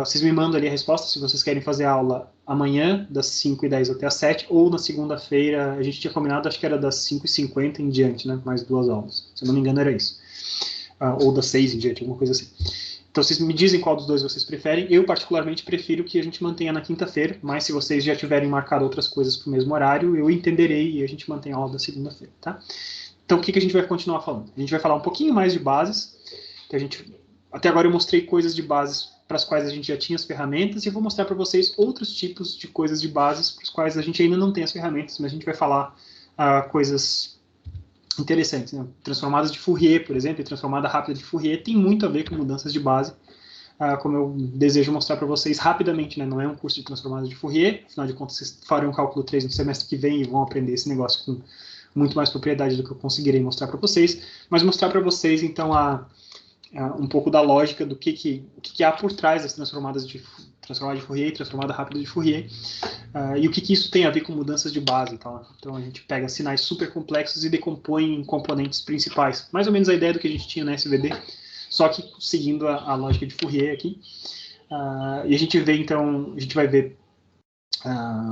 Vocês me mandam ali a resposta se vocês querem fazer a aula amanhã, das 5h10 até as 7, ou na segunda-feira, a gente tinha combinado, acho que era das 5h50 em diante, né, mais 2 aulas, se eu não me engano era isso. Ou das 6 em diante, alguma coisa assim. Então, vocês me dizem qual dos dois vocês preferem. Eu, particularmente, prefiro que a gente mantenha na quinta-feira, mas se vocês já tiverem marcado outras coisas para o mesmo horário, eu entenderei e a gente mantém a aula da segunda-feira, tá? Então, o que a gente vai continuar falando? A gente vai falar um pouquinho mais de bases. Até agora eu mostrei coisas de bases para as quais a gente já tinha as ferramentas e eu vou mostrar para vocês outros tipos de coisas de bases para as quais a gente ainda não tem as ferramentas, mas a gente vai falar coisas interessantes, né? Transformadas de Fourier, por exemplo, e transformada rápida de Fourier tem muito a ver com mudanças de base, como eu desejo mostrar para vocês rapidamente, né? Não é um curso de transformadas de Fourier, afinal de contas vocês farão um cálculo 3 no semestre que vem e vão aprender esse negócio com muito mais propriedade do que eu conseguirei mostrar para vocês, mas mostrar para vocês, então, um pouco da lógica do que há por trás das transformada de Fourier e transformada rápida de Fourier, e o que isso tem a ver com mudanças de base. Então a gente pega sinais super complexos e decompõe em componentes principais. Mais ou menos a ideia do que a gente tinha na SVD, só que seguindo a lógica de Fourier aqui. E a gente vê, então, a gente vai ver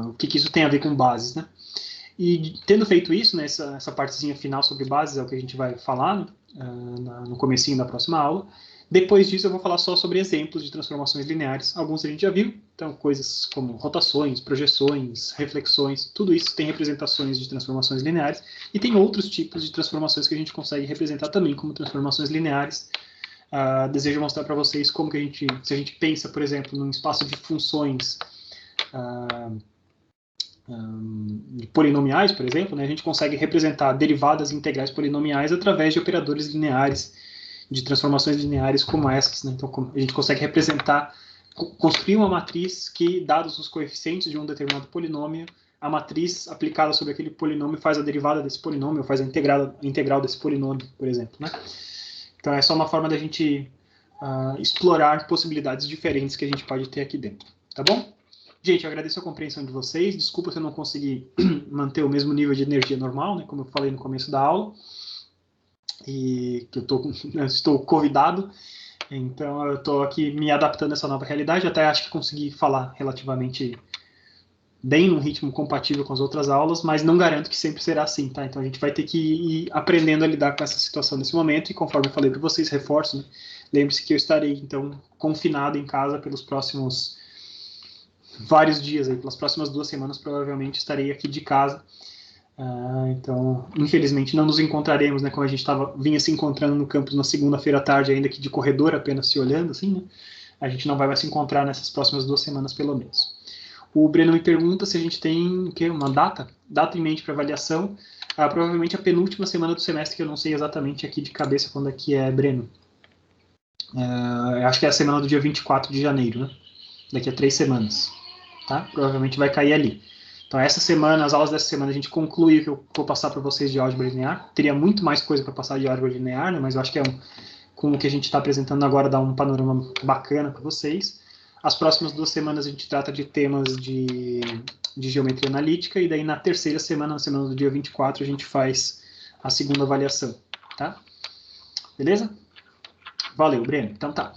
o que isso tem a ver com bases, né? E tendo feito isso, né, essa partezinha final sobre bases é o que a gente vai falar no comecinho da próxima aula. Depois disso eu vou falar só sobre exemplos de transformações lineares. Alguns a gente já viu, então coisas como rotações, projeções, reflexões, tudo isso tem representações de transformações lineares, e tem outros tipos de transformações que a gente consegue representar também como transformações lineares. Desejo mostrar para vocês como que se a gente pensa, por exemplo, num espaço de funções de polinomiais, por exemplo, né, a gente consegue representar derivadas integrais polinomiais através de operadores lineares, de transformações lineares como essas, né? Então a gente consegue representar, construir uma matriz que, dados os coeficientes de um determinado polinômio, a matriz aplicada sobre aquele polinômio faz a derivada desse polinômio, faz a integral desse polinômio, por exemplo, né? Então é só uma forma da gente explorar possibilidades diferentes que a gente pode ter aqui dentro, tá bom? Gente, eu agradeço a compreensão de vocês. Desculpa se eu não consegui manter o mesmo nível de energia normal, né, como eu falei no começo da aula. E que eu estou convidado. Então, eu estou aqui me adaptando a essa nova realidade. Até acho que consegui falar relativamente bem num ritmo compatível com as outras aulas, mas não garanto que sempre será assim, tá? Então, a gente vai ter que ir aprendendo a lidar com essa situação nesse momento. E conforme eu falei para vocês, reforço, né? Lembre-se que eu estarei, então, confinado em casa pelos próximos vários dias, aí, pelas próximas 2 semanas, provavelmente estarei aqui de casa. Então, infelizmente, não nos encontraremos, né? Como a gente vinha se encontrando no campus na segunda-feira à tarde, ainda que de corredor, apenas se olhando, assim, né? A gente não vai mais se encontrar nessas próximas 2 semanas, pelo menos. O Breno me pergunta se a gente tem uma data em mente para avaliação. Provavelmente a penúltima semana do semestre, que eu não sei exatamente aqui de cabeça quando é que é, Breno. Eu acho que é a semana do dia 24 de janeiro, né? Daqui a 3 semanas. Tá? Provavelmente vai cair ali. Então, essa semana, as aulas dessa semana, a gente conclui o que eu vou passar para vocês de álgebra linear. Teria muito mais coisa para passar de álgebra linear, né? Mas eu acho que com o que a gente está apresentando agora, dá um panorama bacana para vocês. As próximas 2 semanas a gente trata de temas de geometria analítica, e daí na terceira semana, na semana do dia 24, a gente faz a segunda avaliação, tá? Beleza? Valeu, Breno. Então tá.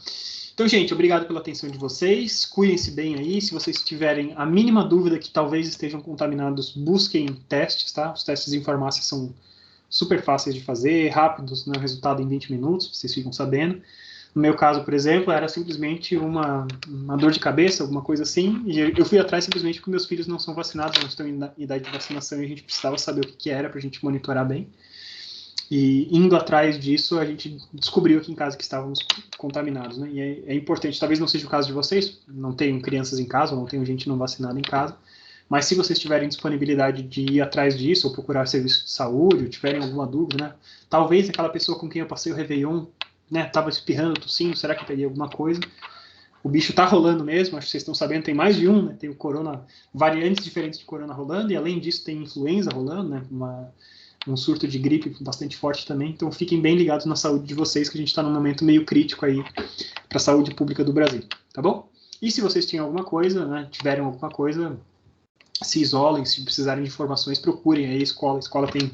Então, gente, obrigado pela atenção de vocês. Cuidem-se bem aí. Se vocês tiverem a mínima dúvida que talvez estejam contaminados, busquem testes, tá? Os testes em farmácia são super fáceis de fazer, rápidos, né? O resultado em 20 minutos, vocês ficam sabendo. No meu caso, por exemplo, era simplesmente uma dor de cabeça, alguma coisa assim, e eu fui atrás simplesmente porque meus filhos não são vacinados, não estão em idade de vacinação, e a gente precisava saber o que era para a gente monitorar bem. E indo atrás disso, a gente descobriu aqui em casa que estávamos contaminados, né? E é importante, talvez não seja o caso de vocês, não tenham crianças em casa, ou não tenham gente não vacinada em casa, mas se vocês tiverem disponibilidade de ir atrás disso, ou procurar serviço de saúde, ou tiverem alguma dúvida, né? Talvez aquela pessoa com quem eu passei o Réveillon, né, tava espirrando, tossindo, será que eu peguei alguma coisa? O bicho tá rolando mesmo, acho que vocês estão sabendo, tem mais de um, né? Tem o corona, variantes diferentes de corona rolando, e além disso tem influenza rolando, né? Um surto de gripe bastante forte também, então fiquem bem ligados na saúde de vocês, que a gente está num momento meio crítico aí para a saúde pública do Brasil, tá bom? E se vocês tinham alguma coisa, né, tiverem alguma coisa, se isolem, se precisarem de informações, procurem aí a escola tem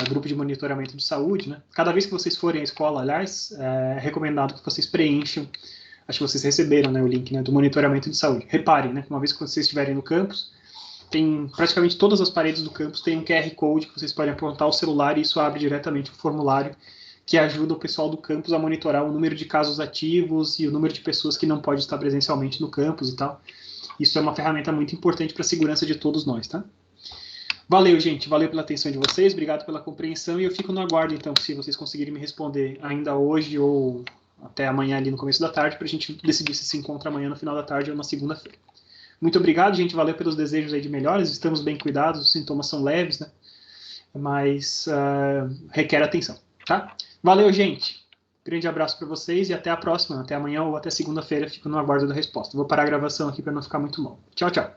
grupo de monitoramento de saúde, né? Cada vez que vocês forem à escola, aliás, é recomendado que vocês preencham, acho que vocês receberam, né, o link, né, do monitoramento de saúde. Reparem, né, uma vez que vocês estiverem no campus, tem praticamente todas as paredes do campus tem um QR Code que vocês podem apontar o celular, e isso abre diretamente o formulário que ajuda o pessoal do campus a monitorar o número de casos ativos e o número de pessoas que não pode estar presencialmente no campus e tal. Isso é uma ferramenta muito importante para a segurança de todos nós, tá? Valeu, gente. Valeu pela atenção de vocês, obrigado pela compreensão, e eu fico no aguardo, então, se vocês conseguirem me responder ainda hoje ou até amanhã ali no começo da tarde, para a gente decidir se encontra amanhã no final da tarde ou na segunda-feira. Muito obrigado, gente. Valeu pelos desejos aí de melhoras. Estamos bem cuidados, os sintomas são leves, né? Mas requer atenção, tá? Valeu, gente. Grande abraço para vocês e até a próxima. Até amanhã ou até segunda-feira. Fico no aguardo da resposta. Vou parar a gravação aqui para não ficar muito longo. Tchau, tchau.